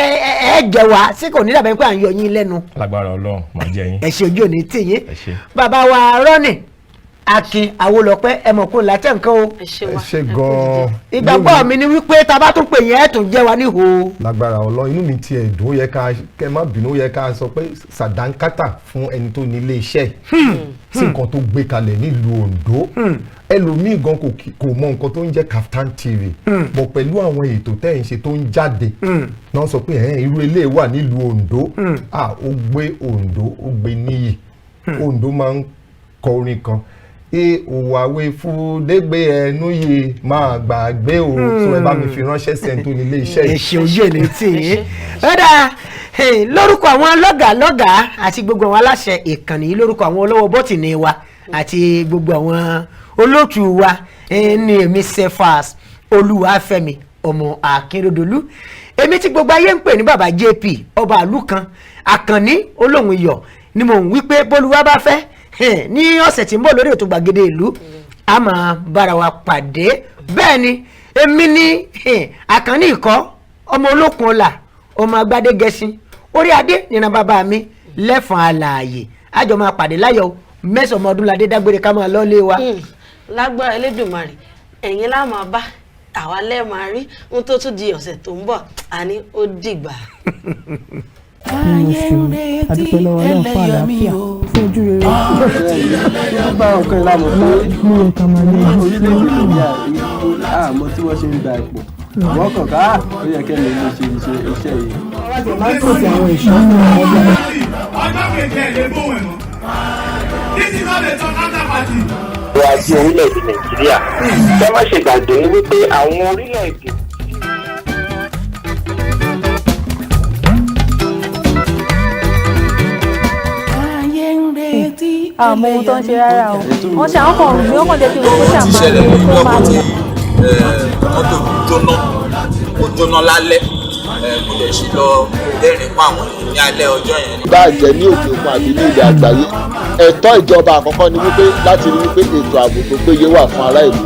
ẹ jẹ wá ṣé kò ní dàbẹ̀ pé à ń yọ yín lẹ́nu. lágbára Ọlọ́run máa jẹ yín. ẹ ṣe ojú òní tì yín bàbá wa Rọ́nì Akin Awólọ́pẹ́ ẹ mọ̀ kó látẹ̀ nǹkan o. ẹ ṣe gan-an. ìgbàgbọ́ mi ni wípé tá a bá tún pè yín ẹ̀ tún jẹ́ wa níhò. lágbára Ọlọ́run inú mi ti ẹ̀ dùn ó yẹ ká kẹ́ má bínú ó yẹ ká sọ pé sàdánkátà fún ẹni tó ní ilé iṣẹ́ sí nǹkan tó gbé kalẹ̀ nílùú Oǹdó ẹlòmíì gan kò mọ nǹkan tó ń jẹ́ Kaftan TV bọ̀ pẹ̀lú àwọn ètò tẹ́ ẹ̀ ń ṣe tó ń jáde náà sọ pé irú ilé wà nílùú Oǹdó ó gbé Oǹdó ó gbé níyì Oǹdó máa ń kọ orin kan òwàwé fúdégbé ẹnu yìí máa gbàgbé o sọ ẹ bá mi fi ránṣẹ́ sẹ́ńtò nílé iṣẹ́ yìí. èsì ojú ẹ̀ létí yìí ọ̀dà lórúkọ àwọn lọ́gàá àti gbogbo àwọn aláṣẹ ìkànnì yìí lórúkọ àwọn olówó bọ́tìnì wa àti gbogbo àwọn olóòtú wa ní èmi Cephas Olúwafẹ́mi ọmọ Akínrodolú èmi tí gbogbo ayé ń pè ní bàbá JP ọba àlù kan àkànní olóhùn iyọ̀ ni mò ń wí pé bólúwa bá fẹ́ ní ọ̀sẹ̀ tí ń bọ̀ lórí ètò gbàgede ìlú a máa bára wa pàdé bẹ́ẹ̀ ni èmi ní àkànní ìkọ́ ọmọ olókun ọ̀la ọmọ agbádé gẹ̀ẹ́sìn orí adé nínú bàbá mi lẹ́fọ̀n alààyè àjọ máa pàdé láyọ̀ Mercy ọmọ Ọdúnládé dágbére ká máa lọ́lé wa. lágbára Elédùmarè ẹ̀yin lá máa bá àwa lẹ́ẹ̀ máa rí ohun tó tún di ọ̀sẹ̀ tó ń bọ̀ àní ó dìgbà. ayé ń retí ẹlẹ́yàmí o fún ojú rere. ó bá ọkàn ìlànà pé orílẹ̀-èdè nàìjíríà àmọ́ tí wọ́n ṣe ń gba ipò wọ́n kàn ká ó yẹ kẹ́lẹ́ ló ṣe iṣẹ́ yìí. máa ń pèsè àwọn ìṣúná ọjọ́. ọjọ́ kejì ẹ̀ lè bóun ẹ̀ mọ́. this is not a talk after party. ọrọ̀ ajé orílẹ̀-èdè nàìjíríà kẹ́ má ṣe gbàgbé wípé àwọn orílẹ̀-èdè. àmọ́ ohun tó ń ṣe rárá o wọ́n ṣe àwọn kan rùn mí wọ́n kàn jẹ́ kí gbogbo ṣàǹbá ní kó máa lọ. mọ́tò jóná lálẹ́ kò lè ṣe lọ lẹ́rìn fún àwọn èèyàn ní alẹ́ ọjọ́ yẹn. bá a jẹ́ ní òkè òkun àbí ní ilẹ̀ àgbáyé ẹ̀tọ́ ìjọba àkọ́kọ́ ni wípé láti rí wípé ètò ààbò tó péye wà fún ará ìlú